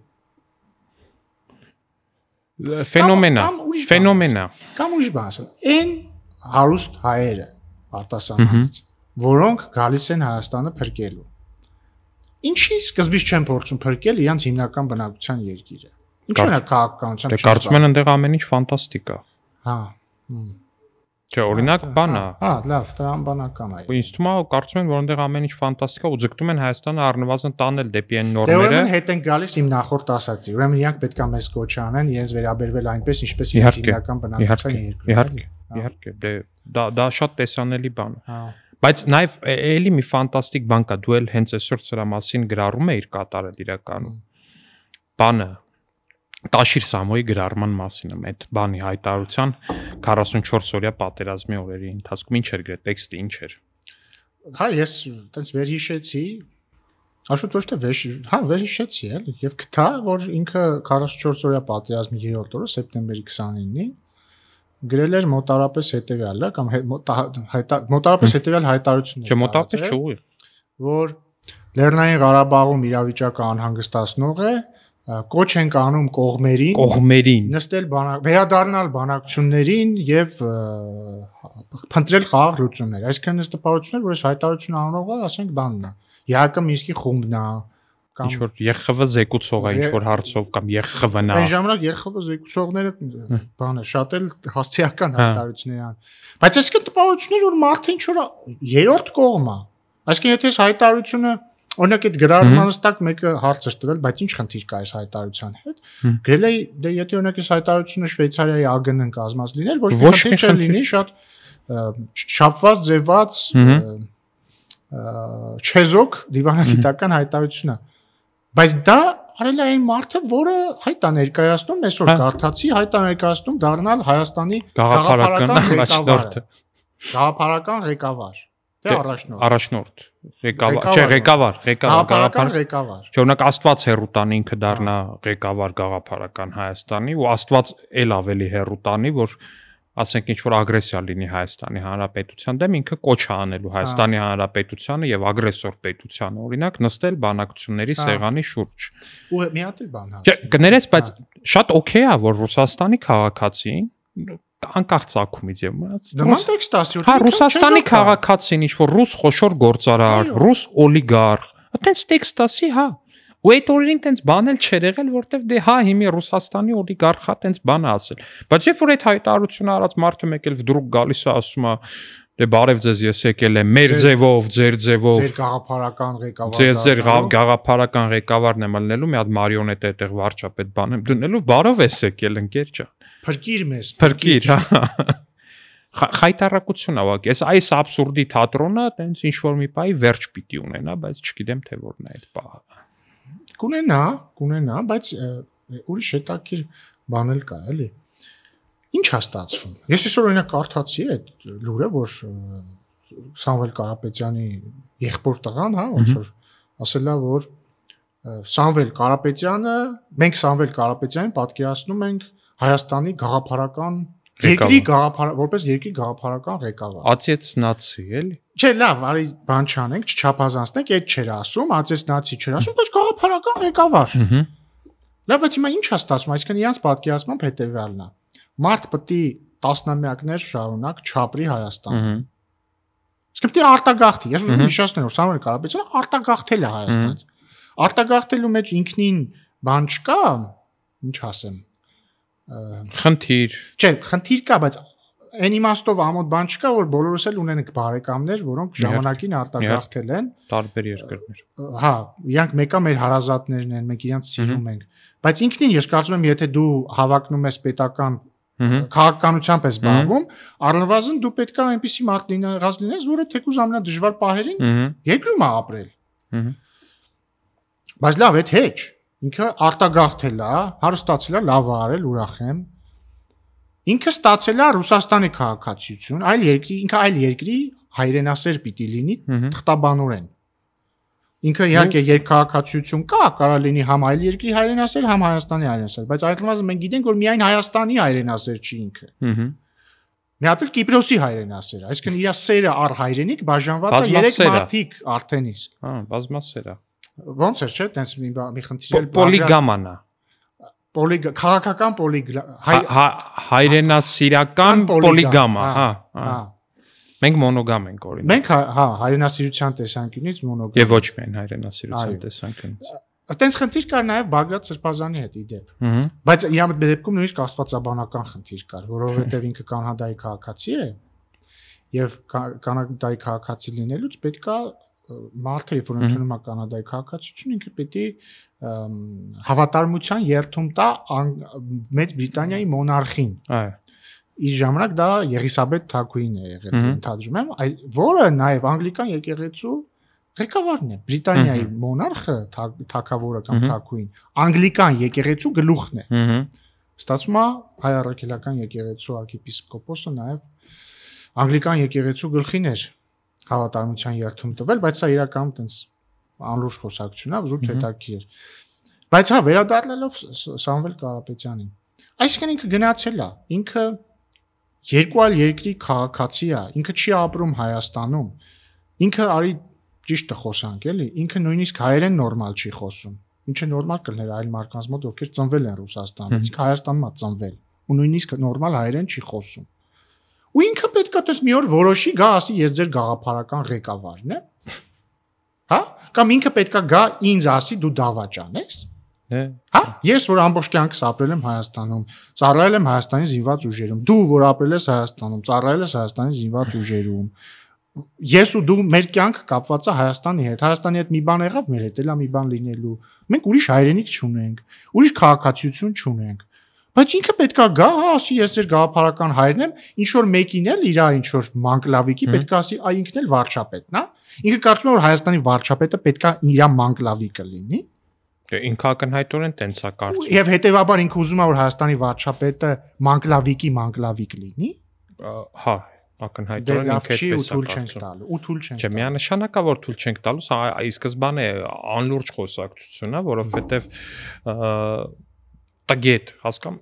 Ֆենոմենա։ Կամ ուրիշ բան ասեմ, այն հարուստ հայերը արտասահմանից, որոնք գալիս են Հայաստանը փրկելու։ Ինչի սկզբից չեն փորձում փրկել իրանց հիմնական բնակության երկիրը։ Ինչու՞ նա քաղաքականությամբ չի։ Կարծում են այնտեղ ամեն ինչ ֆանտաստիկ է։ Հա։ Չէ, օրինակ բան է։ Հա, լավ, տրամաբանական է։ Ինձ թվում է կարծում են, որ այնտեղ ամեն ինչ ֆանտաստիկ է ու ձգտում են Հայաստանը առնվազն տանել դեպի այն նորմերը։ Դե ուրեմն հետ են գալիս իմ նախորդ ասածի։ Ուրեմն իրանք պետք է մեզ կոչ անեն, իրենց վերաբերվել այնպես, ինչպես իրենց հիմնական բնակության երկրում։ Իհարկե, դե դա շատ տեսանելի բան է։ Հա։ Բայց նաև էլի մի ֆանտաստիկ բան կա, դու էլ հենց այսօր սրա մասին գրառում ես կատարել իրականում։ Բանը Տաշիր Սամոյի գրառման մասին եմ, այդ բանի հայտարարության 44-օրյա պատերազմի օրերի ընթացքում ինչ էր գրել, տեքստը ինչ էր։ Հա, ես այտենց վերհիշեցի, Աշոտ ոչ թե վերհիշեցի, էլի, եւ գտա, որ ինքը 44-օրյա պատերազմի 3-րդ օրը սեպտեմբերի 29-ին գրել էր մոտարապես հետեւյալը կամ մոտարապես հետեւյալ հայտարարություններ։ Չէ, մոտարապես չէ, որ Լեռնային Ղարաբաղում իրավիճակը անհանգստացնող է, կոչ ենք անում կողմերին նստել վերադառնալ բանակցություններին եւ փնտրել խաղաղ լուծումներ։ Այսինքն այս տպավորություններ, որ այս հայտարարությունը անողը, ասենք, բանն է։ ԵԱԿ Մինսկի խումբն է կամ ինչ որ ԵԽՎ զեկուցող է ինչ որ հարցով կամ ԵԽՎ-ն է։ Այն ժամանակ ԵԽՎ զեկուցողները բանը շատ էլ հասցեական հայտարարություններ են։ Բայց այսինքն տպավորություններ, որ մարդը ինչ որ երրորդ կողմ է։ Այսինքն եթե այս հայտարարությունը օրինակ այդ գրառմանս տակ մեկը հարց էր տվել, բայց ինչ խնդիր կա այս հայտարարության հետ։ Գրել է, դե եթե օրինակ այս հայտարարությունը Շվեյցարիայի ԱԳՆ-ն կազմած լիներ, ոչ մի խնդիր չէր լինի, շատ շապված, ձևված, չեզոք դիվանագիտական հայտարարություն է։ Բայց դա արել է այն մարդը, որը հայտ է ներկայացնում, այսօր կարդացի, հայտ է ներկայացնում դառնալ Հայաստանի գաղափարական ղեկավար։ Թե առաջնորդ ղեկավար ղեկավար Չէ, օրինակ Աստված հերու տանի ինքը դառնա ղեկավար գաղափարական Հայաստանի ու Աստված էլ ավելի հերու տանի, որ ասենք ինչ որ ագրեսիա լինի Հայաստանի Հանրապետության դեմ, ինքը կոչ է անելու Հայաստանի Հանրապետությանը եւ ագրեսոր պետությանը, օրինակ նստել բանակցությունների սեղանի շուրջ։ Ու մի հատ էլ բան Չէ, կներես, բայց շատ օքեյ է, որ Ռուսաստանի քաղաքացին անկախ ցակումից եւ նման տեքստ ասի հա Ռուսաստանի քաղաքացին ինչ որ ռուս խոշոր գործարար, ռուս օլիգարխ, այտենց տեքստ ասի, հա։ Ու այդ օրերին տենց բան էլ չէր եղել, որտեվ դե հա հիմի Ռուսաստանի օլիգարխա տենց բան ասել։ Բայց երբ որ այդ հայտարարությունը արած մարդը մեկ էլ վդրուկ գալիս է ասում է դե բարև ձեզ ես եկել եմ մեր ձևով, ձեր ձևով, ձեր գաղափարական ղեկավար, ձեր գաղափարական ղեկավարն եմ ելնելու, մի հատ մարիոնետ այդտեղ վարչապետ բան եմ դնելու, բարով ես եկել ընկեր ջան։ Փրկիր մեզ, փրկիր, խայտարակություն ա ուղղակի, այս աբսուրդի թատրոնը տենց ինչ որ մի պահի վերջ պիտի ունենա, բայց չգիտեմ թե որն է այդ պահը։ Կունենա, բայց ուրիշ հետաքրքիր բան էլ կա, էլի։ Ինչ է ստացվում։ Ես այսօր օրինակ կարդացի այդ լուրը, որ Սամվել Կարապետյանի եղբոր տղան, հա, ոնց որ ասել է, որ Սամվել Կարապետյանը, մենք Սամվել Կարապետյանին պատկերացնում ենք Հայաստանի գաղափարական երկրի որպես երկրի գաղափարական ղեկավար։ Ացեցնացի, էլի։ Չէ, լավ, արի բան չանենք, չչափազանցնենք, այդ չէր ասում, ացեցնացի չէր ասում, բայց գաղափարական ղեկավար։ Լավ, բայց հիմա ինչ է ստացվում, այսինքն իրանց պատկերացմամբ հետեւյալն է։ Մարդ պետք է տասնամյակներ շարունակ չապրի Հայաստանում։ Իսկ պետք է արտագաղթի։ Ես ուզում եմ հիշեցնել, որ Սամվել Կարապետյանը արտագաղթել է Հայաստանից։ Արտագաղթելու մեջ ինքնին բան չկա, ինչ ասեմ։ Խնդիր։ Չէ, խնդիր կա, բայց այն իմաստով ամոթ բան չկա, որ բոլորս էլ ունենք բարեկամներ, որոնք ժամանակին արտագաղթել են տարբեր երկրներ։ Հա, իրանք մեկը մեր հարազատներն են, մենք իրանք սիրում ենք։ Բայց ինքնին ես կարծում եմ, եթե դու հավակնում ես պետական քաղաքականությամբ ես զբաղվում, առնվազն դու պետք է այնպիսի մարդ լինես, որը թեկուզ ամենադժվար պահերին երկրում է ապրել։ Բայց լավ, այդ հեչ։ Ինքը արտագաղթել է, հարստացել է, լավ է արել, ուրախ եմ։ Ինքը ստացել է Ռուսաստանի քաղաքացիություն, ինքը այլ երկրի հայրենասեր պիտի լինի թղթաբանորեն։ Ինքը իհարկե երկքաղաքացիություն կա, կարող լինի համ այլ երկրի հայրենասեր, համ Հայաստանի հայրենասեր, բայց այդտեղից մենք գիտենք, որ միայն Հայաստանի հայրենասեր չի ինքը։ Մի հատ էլ Կիպրոսի հայրենասեր, այսինքն իր սերը առ հայրենիք բաժանված է 3 մարդիկ արդեն իսկ։ Հա, բազմասեր է։ Ոնց էր, չէ՞, տենց մի խնդիր էլ պոլիգաման է։ Քաղաքական հայրենասիրական պոլիգամա, հա։ Մենք մոնոգամ ենք օրինակ։ Մենք հա հայրենասիրության տեսանկյունից մոնոգամ։ Եվ ոչ միայն հայրենասիրության տեսանկյունից։ Այդտենց խնդիր կար նաև Բագրատ Սրբազանի հետ իդեպ։ Բայց իր դեպքում նույնիսկ աստվածաբանական խնդիր կար, որովհետև ինքը կանադայի քաղաքացի է եւ կանադայի քաղաքացի լինելուց պետքա մարդը, որ ընդունում է կանադայի քաղաքացիություն, ինքը պետք է հավատարմության երթում տա Մեծ Բրիտանիայի մոնարխին։ Այո։ Իր ժամանակ դա Եղիսաբեթ Թագուհին է եղել, ընդհանրում եմ, որը նաև անգլիկան եկեղեցու ղեկավարն է, Բրիտանիայի մոնարխը, թագավորը կամ թագուհին, անգլիկան եկեղեցու գլուխն է։ Ստացվում է հայ առաքելական եկեղեցու arczepiskopos-ը նաև անգլիկան եկեղեցու գլխին էր հավատարմության երթում տվել, բայց սա իրականում տենց անլուրջ խոսակցություն է, զուտ հետաքրքիր էր։ Բայց հա, վերադառնալով Սամվել Կարապետյանին, այսինքն ինքը գնացել է, ինքը երկու այլ երկրի քաղաքացի է, ինքը չի ապրում Հայաստանում, ինքը արի ճիշտը խոսանք, էլի, ինքը նույնիսկ հայերեն նորմալ չի խոսում, ինչը նորմալ կլներ այլ մարդկանց մոտ, ովքեր ծնվել են Ռուսաստանում, իսկ Հայաստանում է ծնվել, ու նույնիսկ նորմալ հայերեն չի խոսում։ Ու ինքը պետք է դες մի օր որոշի գա ասի ես ձեր գաղափարական ղեկավարն եմ։ Հա? Կամ ինքը պետք է գա ինձ ասի դու դավաճան ես։ Հա? Ես որ ամբողջ կյանքս ապրել եմ Հայաստանում, ծառայել եմ Հայաստանի զինված ուժերում, դու որ ապրել ես Հայաստանում, ծառայել ես Հայաստանի զինված ուժերում։ Ես ու դու մեր կյանքը կապված է Հայաստանի հետ։ Հայաստանի հետ մի բան եղավ, մեր հետ էլա մի բան լինելու։ Մենք ուրիշ հայրենիք չունենք, ուրիշ քաղաքացիություն չունենք։ Բայց ինքը պետքա գա, ասի ես ձեր գաղափարական հայրն եմ, ինչ որ մեկին էլ իր ինչ որ մանկլավիկի պետքա ասի, այ ինքն էլ վարչապետն է։ Ինքը կարծում է որ Հայաստանի վարչապետը պետքա իր մանկլավիկը լինի։ Ինքը ակնհայտորեն տենց է կարծում։ Եվ հետեւաբար ինքը ուզում է որ Հայաստանի վարչապետը մանկլավիկի լինի։ Հա, ակնհայտորեն ինքը այդպես է կարծում։ Ու թույլ չենք տալու։ Չէ, միանշանակա որ թույլ չենք տալու, սա ի սկզբանե անլուրջ խոսակցություն է, որովհետև տագետ, հասկանում։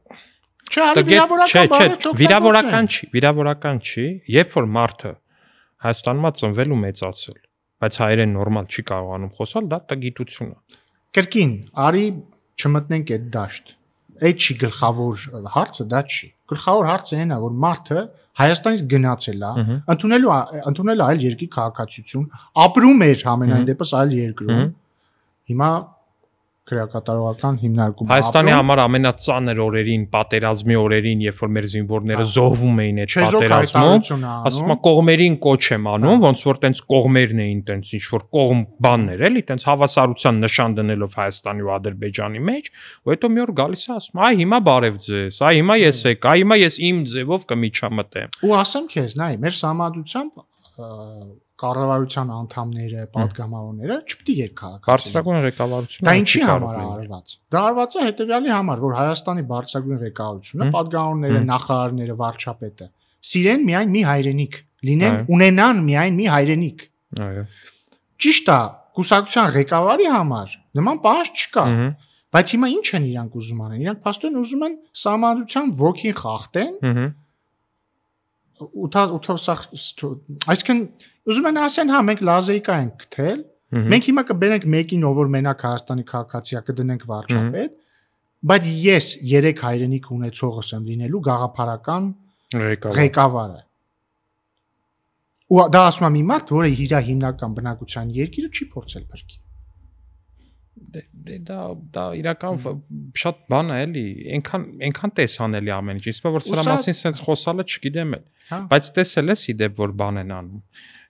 Չէ, վիրավորական չի, երբ որ մարդը Հայաստանում է ծնվել ու մեծացել, բայց հայերեն նորմալ չի կարողանում խոսալ, դա տագիտություն է։ Կրկին, արի չմտնենք այդ դաշտ։ Այդ չի գլխավոր հարցը, դա չի։ Գլխավոր հարցը այն է, որ մարդը Հայաստանից գնացել է, ընդունել այլ երկրի քաղաքացիություն, ապրում էր համենայն դեպս այլ երկրում։ Հիմա քրեակատարողական հիմնարկում Հայաստանի համար ամենածանր օրերին, պատերազմի օրերին, երբ որ մեր զինվորները զոհվում էին այդ պատերազմում, ասում եմ կողմերին կոչ եմ անում, ոնց որ տենց կողմերն էին տենց ինչ որ կողմ բաններ, էլի, տենց հավասարության նշան դնելով Հայաստանի ու Ադրբեջանի մեջ, ու հետո մի օր գալիս է ասում, այ հիմա բարև ձեզ, այ հիմա ես եք, այ հիմա ես իմ ձևով կմիջամտեմ։ Ու ասեմ քեզ, նայ, մեր համադությամբ կառավարության անդամները, падգամավորները չպետք է երկքաղաքացի լինեն։ Բարձրագույն ղեկավարությունը դա ինչի համար է արված։ Դա արված է հետեւյալի համար, որ Հայաստանի բարձրագույն ղեկավարությունը, падգամավորները, նախարարները, վարչապետը սիրեն միայն մի հայրենիք, լինեն ունենան միայն մի հայրենիք։ Այո։ Ճիշտ է, կուսակցության ղեկավարի համար նման պահանջ չկա։ Բայց հիմա ինչ են իրանք ուզում անեն։ Իրանք փաստորեն ուզում են համադրության ոգին խախտեն։ Այսինքն ուզում են ասեն, հա, մենք լազեիկա ենք գտել, մենք հիմա կբերենք մեկին, ով որ մենակ Հայաստանի քաղաքացի է, կդնենք վարչապետ, բայց ես 3 հայրենիք ունեցողս եմ լինելու գաղափարական ղեկավարը։ Ու դա ասում եմ մի մարդ, որը իր հիմնական բնակության երկիրը չի փորձել փրկի։ Դա իրական շատ բան է էլի, այնքան տեսանելի ամեն ինչ, իսկ որ սրա մասին sense խոսալը չգիտեմ էլ, բայց տեսել ես իդեպ որ բան են անում։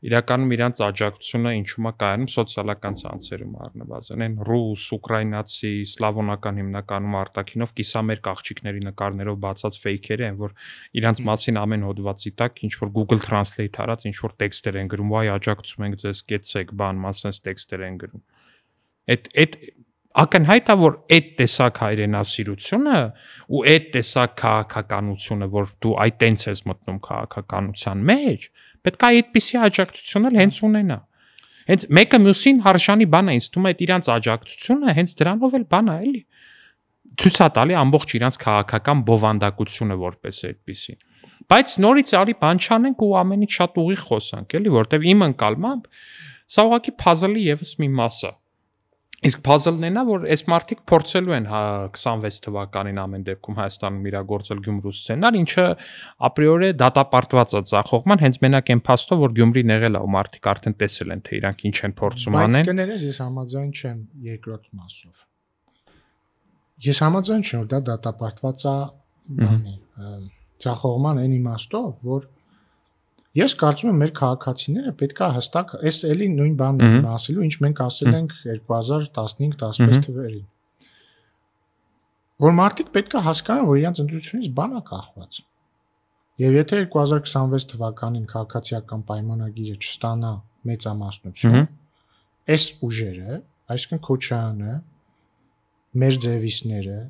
Իրականում իրանց աջակցությունը ինչու՞մ է կայանում սոցիալական ցանցերում առնվազն են ռուս, ուկրաինացի, սլավոնական հիմնականում արտաքինով կիսամերկ աղջիկների նկարներով բացած ֆեյքեր են, որ իրանց մասին ամեն հոդվածի տակ ինչ որ Google Translate արած ինչ որ տեքստեր են գրում, վայ աջակցում ենք ձեզ, կեցեք, բան, մասնես տեքստեր են գրում։ Այդ ակնհայտ է որ այդ տեսակ հայրենասիրությունը ու այդ տեսակ քաղաքականությունը, որ դու այդ տենց ես մտնում քաղաքականության մեջ, պետք է այդպիսի աջակցություն էլ հենց ունենա։ Հենց մեկը մյուսին հարժանի բան է, ինձ թվում է այդ իրանց աջակցությունը հենց դրանով էլ բան է, էլի։ Ցույց է տալի ամբողջ իրանց քաղաքական բովանդակությունը որպես այդպիսի։ Բայց նորից արի բան չանենք ու ամենից շատ ուղիղ խոսանք, էլի, որտեվ իմ ընկալմամբ սա ուղղակի puzzle-ի եւս մի մաս է։ Իսկ puzzle-ն էնա, որ այս մարդիկ փորձելու են 26 թվականին ամեն դեպքում Հայաստանում իրագործել Գյումրու սցենար, ինչը ապրիորի դատապարտված է ցախողման, հենց մենակ այն փաստով, որ Գյումրին եղել է ու մարդիկ արդեն տեսել են, թե իրանք ինչ են փորձում անեն։ Բայց կներես, ես համաձայն չեմ երկրորդ մասով։ Ես համաձայն չեմ, որ դա դատապարտված է բանի, ցախողման այն իմաստով, որ ես կարծում եմ մեր քաղաքացիները պետք է հստակ, այս էլի նույն բանն եմ ասելու, ինչ մենք ասել ենք 2015-16 թվերին։ Որ մարդիկ պետք է հասկանան, որ իրենց ընտրությունից բան է կախված։ Եվ եթե 2026 թվականին քաղաքացիական պայմանագիրը չստանա մեծամասնություն, այս ուժերը, այսինքն Քոչարյանը, մեր ձևիստները,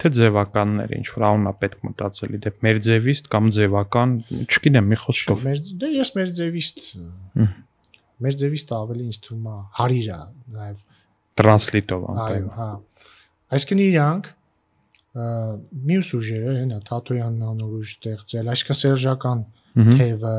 թե ձևականները, ինչ որ անունա պետք մտածելի դեպ մեր ձևիստ կամ ձևական, չգիտեմ, մի խոսքով։ Դե ես մեր ձևիստ ավելի ինձ թվում է հարիր է, նաև տրանսլիտով անպայման։ Հա։ Այսինքն իրանք մյուս ուժերը, հենա Թաթոյանն անոր ուժ ստեղծել, այսինքն սերժական թևը,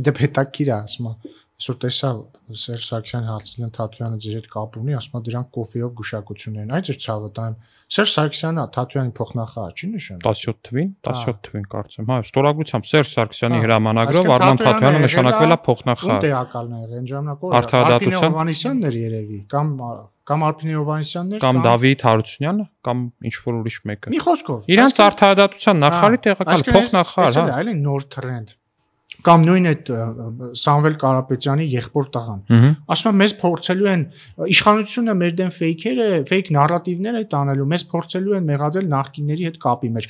իդեպ հետաքրիր է, ասում է, այսօր տեսա Սերժ Սարգսյանը հարցնել Թաթոյանը ձեր հետ կապ ունի, ասում է դրանք կոֆեով գուշակություններ են, այդ էր ցավը տայմ։ Սերժ Սարգսյանը Թաթոյանի փոխնախարար չի նշանակում 17 թվին կարծեմ, հա, ստորագրությամբ Սերժ Սարգսյանի հրամանագրով Արման Թաթոյանը նշանակվել է փոխնախարար։ Ում տեղակալն է եղել, ժամանակով Արփին Հովհաննիսյանն էր երևի, կամ Արփին Հովհաննիսյանն էր, կամ Դավիթ Հարությունյանը, կամ ինչ որ ուրիշ մեկը։ Մի խոսքով։ Իրանց արդարադատության նախարարի տեղակալ փոխնախարար, հա։ Այլ նոր տրենդ։ Կամ նույն այդ Սամվել Կարապետյանի եղբոր տղան։ Ասում եմ, մեզ փորձելու են իշխանությունը մեր դեմ ֆեյք նարատիվներ է տանելու, մեզ փորձելու են մեղադրել նախկինների հետ կապի մեջ։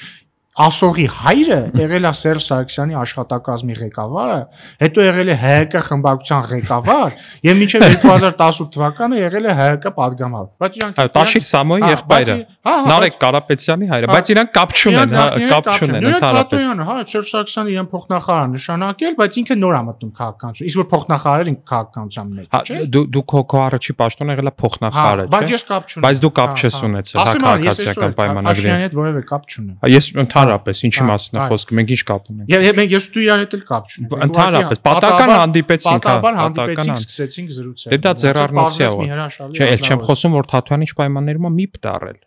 Ասողի հայրը եղել է Սերժ Սարգսյանի աշխատակազմի ղեկավարը, հետո եղել է ՀՀԿ խմբակցության ղեկավար եւ մինչեւ 2018 թվականը եղել է ՀՀԿ падգամավոր։ Բայց իրանք Տաշիր Սամոյի եղբայրը, Նարեկ Կարապետյանի հայրը, բայց իրանք կապ չունեն, կապ չունեն ընդհանրապես։ Հա, Սերժ Սարգսյանը իրեն փոխնախարար նշանակել, բայց ինքը նոր է մտնում քաղաքականություն։ Իսկ որ փոխնախարարը քաղաքականության մեջ չէ։ Դու քո առաջի պաշտոն եղել է փոխնախարարը, չէ՞։ Բայց ես կապ չունեմ։ Բայց դու կապ չես ունեցել հա քաղաքացիական պայմանագրի հետ որևէ կապ չունեմ։ Ես ընդհանրապես ինչի մասին է խոսքը, մենք ինչ կապ ունենք։ Ես դու իրար հետ էլ կապ չունենք։ Ընդհանրապես պատական հանդիպեցինք, հա, հանդիպեցինք, սկսեցինք զրուցել։ Դե դա ձեռառնոցիա է։ Չէ, ել չեմ խոսում, որ Թաթոյանը ինչ պայմաններում է միբ դարել։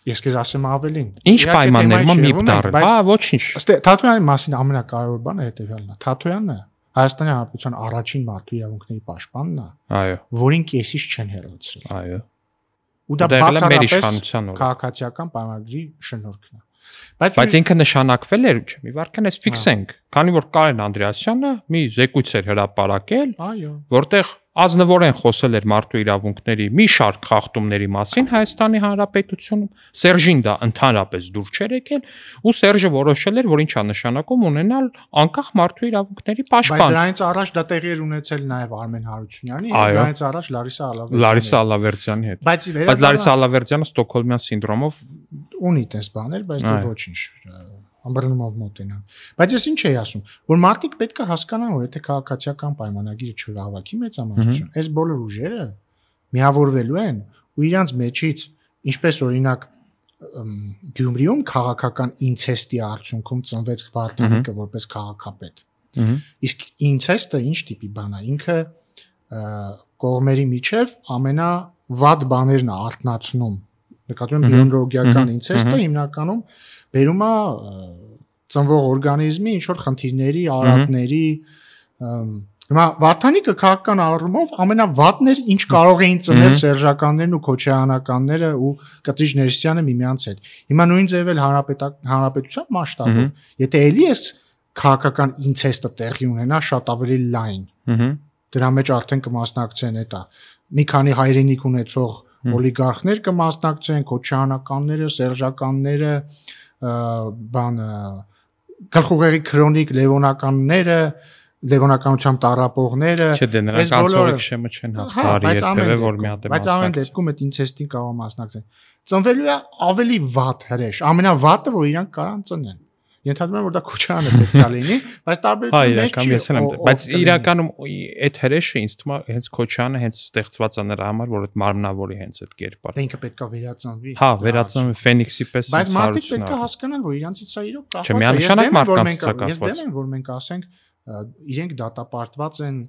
Ես քեզ ասեմ ավելին։ Ինչ պայմաններում է միբ դարել։ Հա, ոչինչ։ Ըստ Թաթոյանի մասին ամենակարևոր բանը հետեւյալն է։ Թաթոյանը Հայաստանի Հանրապետության առաջին մարդու իրավունքների պաշտպանն է, այո, որին կեսից չեն հերացրել։ Այո։ Ու դա բացառապես քաղաքացիական պայմանագրի շնորհքն է։ Բայց ինքը նշանակվել էր, չէ՞, մի վարքան էս ֆիքսենք, քանի որ Կարեն Անդրեասյանը մի զեկույց էր հրապարակել, այո, որտեղ ազնվորեն խոսել էր մարդու իրավունքների մի շարք խախտումների մասին Հայաստանի Հանրապետությունում, Սերժին դա ընդհանրապես դուր չէր եկել, ու Սերժը որոշել էր, որ ինչա նշանակում ունենալ անկախ մարդու իրավունքների պաշտպան։ Բայց դրանից առաջ դա տեղի էր ունեցել նաև Արմեն Հարությունյանի հետ, դրանից առաջ Լարիսա Ալավերդյանի հետ։ Բայց Լարիսա Ալավերդյանը Ստոկհոլմյան սինդրոմով ունի տես բաներ, բայց դե ոչինչ ամբռնումով մոտենան։ Բայց ես ինչ էի ասում, որ մարդիկ պետք է հասկանան, որ եթե քաղաքացիական պայմանագիրը չհավաքի մեծամասնություն, այս բոլոր ուժերը միավորվելու են ու իրանց մեջից, ինչպես օրինակ Գյումրիում քաղաքական ինցեստի արդյունքում ծնվեց Վարդանիկը որպես քաղաքապետ։ Իսկ ինցեստը ինչ տիպի բան է, ինքը կողմերի միջև ամենավատ բաներն է արտնացնում։ Նկատում եմ բիոլոգիական ինցեստը հիմնականում բերում է ծնվող օրգանիզմի ինչ որ խնդիրների, արատների Հիմա Վարդանիկը քաղաքական առումով ամենավատն էր, ինչ կարող էին ծնել սերժականներն ու քոչայանականները ու Կտրիչ Ներսյանը միմյանց հետ։ Հիմա նույն ձև էլ հանրապետության մասշտաբով, եթե էլի էս քաղաքական ինցեստը տեղի ունենա, շատ ավելի լայն։ Դրա մեջ արդեն կմասնակցեն էտա։ Մի քանի հայրենիք ունեցող օլիգարխներ կմասնակցեն, քոչայանականները, սերժականները, գլխուղեղի քրոնիկ լևոնականները Լևոնականությամբ տառապողները, չէ, դե նրանք անցողիկ շեմը չեն հաղթարի երբևէ որ մի հատ է մասնակցել։ Բայց ամեն դեպքում այդ ինցեստին կարող մասնակցեն։ Ծնվելու է ավելի վատ հրեշ, ամենավատը որ իրանք կարան ծնեն։ Ենթադրում եմ որ դա քոչարանը պետք է լինի, բայց տարբերությունը մեջ չի։ Բայց իրականում այդ հրեշը ինձ թվում է հենց քոչարանը հենց ստեղծված է նրա համար, որ այդ մարմնավորի հենց այդ կերպար։ Դե ինքը պետք է վերածնվի։ Հա, վերածնվի ֆենիքսի պես։ Բայց մարդիկ պետք է հասկանան, որ իրանցից սա իրոք կախված է։ Չէ, միանշանակ մարդկանց սա կախված։ Ես դեմ եմ, որ մենք ասենք իրենք դատապարտված են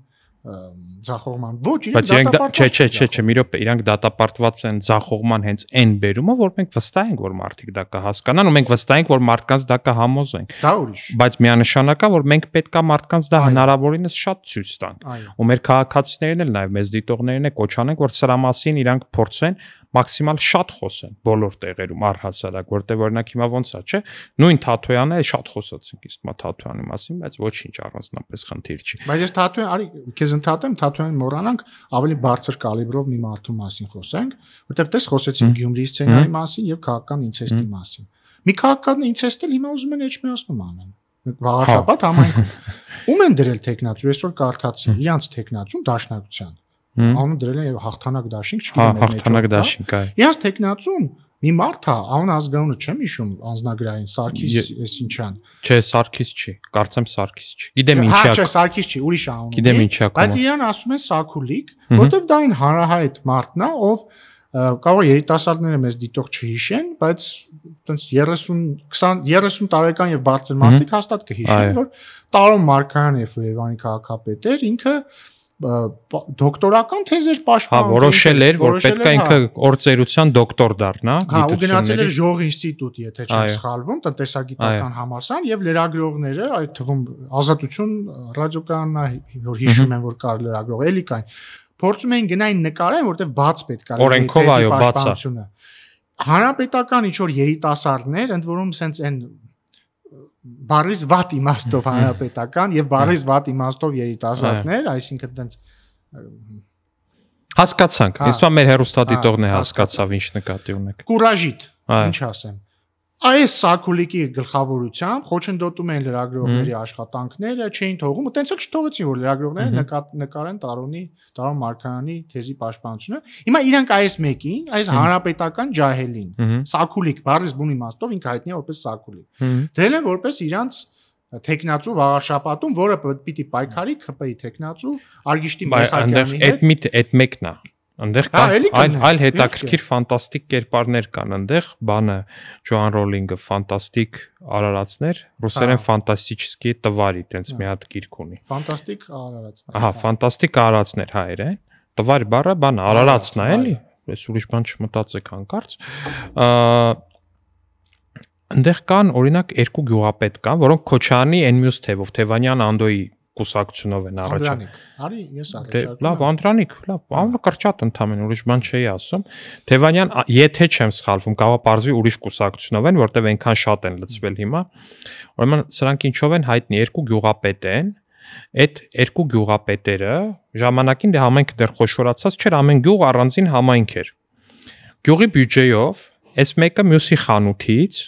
ձախողման։ Ոչ, իրենք դատապարտված չեն։ Չէ, մի րոպե, իրանք դատապարտված են ձախողման հենց այն բերումը, որ մենք վստահ ենք, որ մարդիկ դա կհասկանան ու մենք վստահ ենք, որ մարդկանց դա կհամոզենք։ Դա ուրիշ։ Բայց միանշանակ է, որ մենք պետքա մարդկանց դա հնարավորինս շատ ցույց տանք։ Ու մեր քաղաքացիներն էլ նաև մեզ դիտողներն է կոչանենք, որ սրա մասին իրանք փորձեն մաքսիմալ շատ խոսեն բոլոր տեղերում առհասարակ, որտեղ օրինակ հիմա ոնց է, չէ՞։ Նույն Թաթոյանը շատ խոսացինք իսկ մա Թաթոյանի մասին, բայց ոչինչ առանձնապես խնդիր չի։ Բայց ես Թաթոյան, արի քեզ ընդհատեմ, Թաթոյանին մոռանանք, ավելի բարձր կալիբրով մի մարդու մասին խոսենք, որտեղ տես խոսեցինք Գյումրիի սցենարի մասին եւ քաղաքական ինցեստի մասին։ Մի քաղաքական ինցեստը հիմա ուզում են էջմիածնում անեն։ Վաղաշաբաթ համայնքում։ Ում են դրել տեխնացու, այսօր կարդացի, իրանց տեխնացուն դաշնակցության։ Անուն դրել են եւ հաղթանակ դաշինք, չգիտեմ մեջով։ Հաղթանակ դաշինք, այ։ Իրանց տեխնացուն մի մարդ է, անուն ազգանունը չեմ հիշում, անձնագրային Սարգիս Էսինչյան։ Չէ, Սարգիս չի, կարծեմ Սարգիս չի։ Գիտեմ ինչի է։ Հա, չէ, Սարգիս չի, ուրիշ անուն։ Գիտեմ ինչի է։ Բայց իրան ասում են Սաքուլիկ, որտեղ դա այն հանրահայտ մարդն է, ով կարող երիտասարդները մեզ դիտող չհիշեն, բայց տենց 30 տարեկան եւ բարձր մարդիկ հաստատ կհիշեն, որ Տարոն Մարկարյան եւ Երևանի քաղաքապետեր ինքը դոկտորական թեզեր պաշտպանում։ Հա, որոշել էր, որ պետք է ինքը օրծերության դոկտոր դառնա, հա, ու գնացել էր Ժող ինստիտուտ, եթե չեմ սխալվում, տնտեսագիտական համալսարան եւ լրագրողները, այդ թվում Ազատություն ռադիոկայանն է, որ հիշում են, որ կար լրագրող, էլի կային։ Փորձում էին գնային նկարեն, որտեղ բաց պետք է լինի թեզի պաշտպանությունը։ Հանրապետական ինչ որ երիտասարդներ, ընդ որում սենց այն բարիս վատ իմաստով հանրապետական եւ բարիս վատ իմաստով երիտասարդներ, այսինքն տենց հասկացանք։ Իսկ մեր հերոստատիտողն է հասկացավ ինչ նկատի ունեք։ Կուրաժիտ, ինչ ասեմ։ Այս Սաքուլիկի գլխավորությամբ խոչընդոտում են լրագրողների աշխատանքները, չէին թողում, ու տենց էլ չթողեցին, որ լրագրողները նկարեն Տարոն Մարկարյանի թեզի պաշտպանությունը։ Հիմա իրանք այս մեկին, այս հանրապետական ջահելին, Սաքուլիկ, բառից բուն իմաստով ինքը հայտնի է որպես Սաքուլիկ։ Դրել են որպես իրանց տեխնացու վաղաշապատում, որը պիտի պայքարի ԿՊ-ի տեխնացու Արգիշտի Մեխակյանի հետ։ Այդ մեկն է։ Այնտեղ կան այլ հետաքրքիր ֆանտաստիկ կերպարներ կան այնտեղ, բանը Ջոան Ռոլինգը ֆանտաստիկ արարածներ, ռուսերեն ֆանտաստիչսկի տվարի, տենց մի հատ գիրք ունի։ Ֆանտաստիկ արարածներ։ Ահա, ֆանտաստիկ արարածներ հայերեն։ Տվարի բառը բանը արարածն է, էլի։ Ես ուրիշ բան չմտածեք հանկարծ։ Այնտեղ կան օրինակ երկու գյուղապետ կան, որոնք Քոչարյանի այն մյուս թևով, Թևանյան Անդոյի կուսակցությունով են առաջ։ Արի, ես առաջարկում։ Լավ, Անդրանիկ, լավ, ամենակրճատ ընդամեն ուրիշ բան չի ասում։ Թևանյան, եթե չեմ սխալվում, կարող պարզվի ուրիշ կուսակցությունով են, որտեղ այնքան շատ են լծվել հիմա։ Ուրեմն սրանք ինչով են հայտնի, երկու գյուղապետ են։ Այդ երկու գյուղապետերը ժամանակին դե համայնքը դեռ խոշորացած չէր, ամեն գյուղ առանձին համայնք էր։ Գյուղի բյուջեով այս մեկը մյուսի խանութից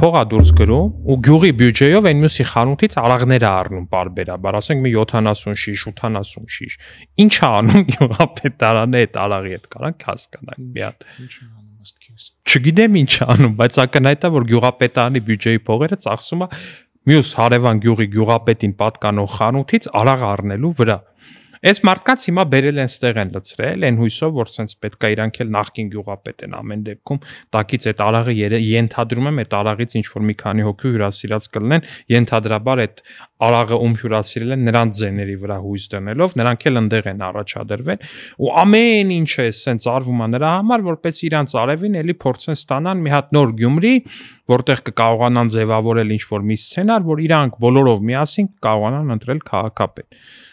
փողա դուրս գրում ու գյուղի բյուջեով այն մյուսի խանութից արաղներ է առնում բարբերաբար, ասենք մի 70 շիշ, 80 շիշ։ Ինչ է անում գյուղապետարանը այդ արաղի հետ, կարանք հասկանանք մի հատ։ Ինչ է անում ըստ քեզ։ Չգիտեմ ինչ է անում, բայց ակնհայտ է, որ գյուղապետարանի բյուջեի փողերը ծախսում է մյուս հարևան գյուղի գյուղապետին պատկանող խանութից արաղ առնելու վրա։ Այս մարդկանց հիմա բերել են ստեղ են լցրել, այն հույսով, որ sense պետքա իրանք էլ նախքին գյուղապետ են ամեն դեպքում, տակից այդ արաղը ենթադրում եմ այդ արաղից ինչ որ մի քանի հոգի հյուրասիրած կլինեն, ենթադրաբար այդ արաղը ում հյուրասիրել են նրանց ձեների վրա հույս դնելով, նրանք էլ ընդեղ են առաջադրվել ու ամեն ինչը sense արվում է նրա համար, որպես իրանց արևին էլի փորձեն ստանան մի հատ նոր Գյումրի, որտեղ կկարողանան ձևավորել ինչ որ մի սցենար, որ իրանք բոլորով միասին կկարողանան ընտրել քաղաքապետ։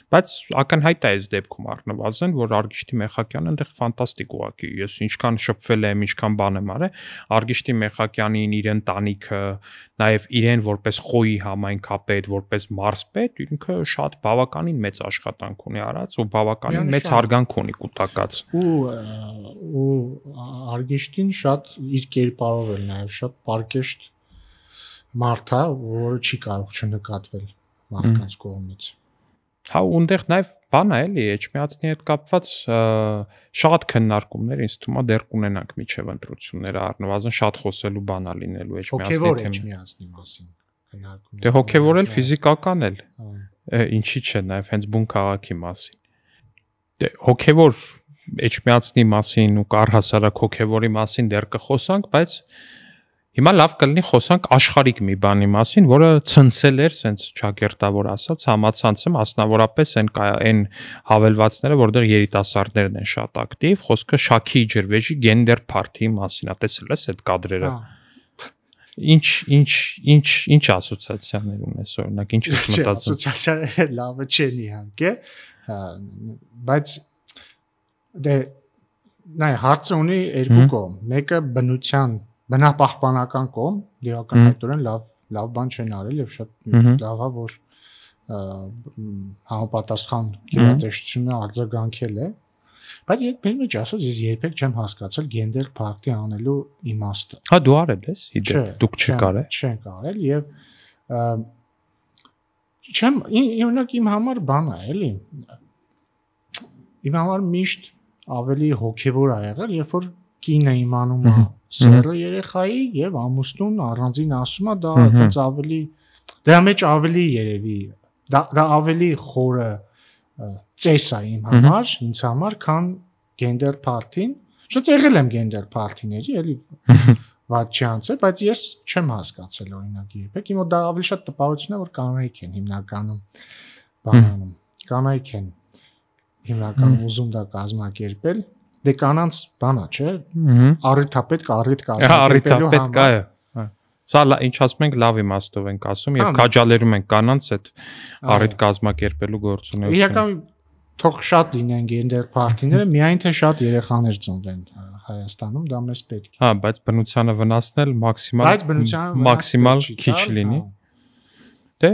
Բայց ակնհայտ է այս դեպքում առնվազն, որ Արգիշտի Մեխակյանը այնտեղ ֆանտաստիկ ուղղակի, ես ինչքան շփվել եմ, ինչքան բան եմ արել, Արգիշտի Մեխակյանին, իր ընտանիքը, նաև իրեն որպես խոյի համայնքապետ, որպես մարզպետ, ինքը շատ բավականին մեծ աշխատանք ունի արած ու բավականին մեծ հարգանք ունի կուտակած։ Ու Արգիշտին շատ իր կերպարով էլ նաև շատ պարկեշտ մարդ է, որը չի կարող չնկատվել մարդկանց կողմից։ Հա ունտեղ նաև բան է էլի Էջմիածնի հետ կապված շատ քննարկումներ ինձ թվում է դեռ կունենանք միջև ընտրությունները առնվազն շատ խոսելու բան է լինելու Էջմիածնի մասին քննարկումներ։ Դե հոգևոր էլ ֆիզիկական էլ ինչի՞ չէ նաև հենց բուն քաղաքի մասին։ Դե հոգևոր Էջմիածնի մասին ու առհասարակ հոգևորի մասին դեռ կխոսանք, բայց հիմա լավ կլինի խոսանք աշխարհիկ մի բանի մասին, որը ցնցել էր, սենց ճակերտավոր ասած, համացանցը մասնավորապես այն հավելվածները, որտեղ երիտասարդներն են շատ ակտիվ, խոսքը Շաքի Ջրվեժի գենդեր փարթիի մասին, տեսել ես այդ կադրերը։ Ինչ ասոցիացիաներ ունես օրինակ, ինչ ես մտածում։ Ասոցիացիաները լավը չեն իհարկե, բայց դե նայ հարցը ունի երկու կողմ։ Մեկը բնապահպանական կողմ, դիակոնայտորեն լավ բան չեն արել եւ շատ լավ է որ համապատասխան գերատեսչությունը արձագանքել է, բայց այդ մեր մեջ ասած ես երբեք չեմ հասկացել գենդեր փարթի անելու իմաստը։ Հա դու արել ես, դուք չկար է։ Չենք արել եւ չեմ օրինակ իմ համար բան է էլի։ Իմ համար միշտ ավելի հոգեվոր ա եղել, երբ որ կինը իմանում է սերը երեխայի եւ ամուսնուն առանձին ասում է դա այդպես ավելի դրա մեջ ավելի երևի դա ավելի խորը ծես է իմ համար, ինձ համար, քան գենդեր փարթին։ Շատ եղել եմ գենդեր փարթիների, էլի վատ չանց է, բայց ես չեմ հասկացել օրինակ երբեք։ Իմ դա ավելի շատ տպավորություն է, որ կանայք են հիմնականում բանանում։ Կանայք են հիմնականում ուզում դա կազմակերպել։ Դե կանանց բանա, չէ՞։ Առիթապետ կազմակերպելու համար։ Սա ինչ ասում ենք լավ իմաստով ենք ասում եւ քաջալերում ենք կանանց այդ առիթ կազմակերպելու գործունեությունը։ Իրական թող շատ լինեն գենդեր փարթիները, միայն թե շատ երեխաներ ծնվեն Հայաստանում, դա մեզ պետք է։ Հա, բայց բնությանը վնասնել մաքսիմալ քիչ լինի։ Դե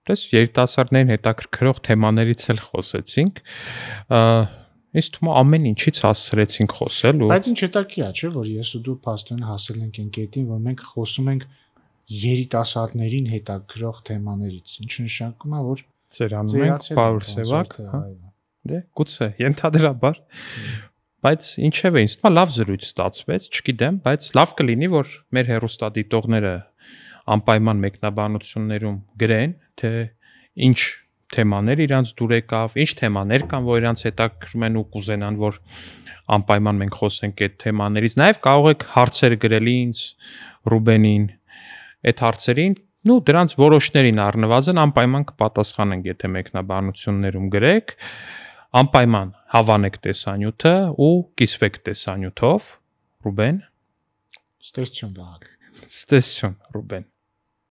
դες երիտասարդներին հետաքրքրող թեմաներից էլ խոսեցինք։ Իսկ թվում է ամեն ինչից հասցրեցինք խոսել ու բայց ինչ հետաքրքիր է, չէ՞, որ ես ու դու փաստորեն հասել ենք այն կետին, որ մենք խոսում ենք երիտասարդներին հետաքրքրող թեմաներից։ Ինչը նշանակում է, որ ծերանում ենք պարուսևակ, դե գուցե ենթադրաբար, բայց ինչև է, ինձ թվում է լավ զրույց ստացվեց, չգիտեմ, բայց լավ կլինի, որ մեր հեռուստադիտողները անպայման մեկնաբանություններում գրեն, թե ինչ թեմաներ իրանց դուր եկավ, ինչ թեմաներ կան, որ իրանց հետաքրքրում են ու կուզենան, որ անպայման մենք խոսենք այդ թեմաներից։ Նաև կարող եք հարցեր գրել ինձ, Ռուբենին, այդ հարցերին, դրանց որոշներին առնվազն անպայման կպատասխանենք, եթե մեկնաբանություններում գրեք, անպայման հավանեք տեսանյութը ու կիսվեք տեսանյութով, Ռուբեն։ Ստեսություն Վահագն։ Ստեսություն, Ռուբեն։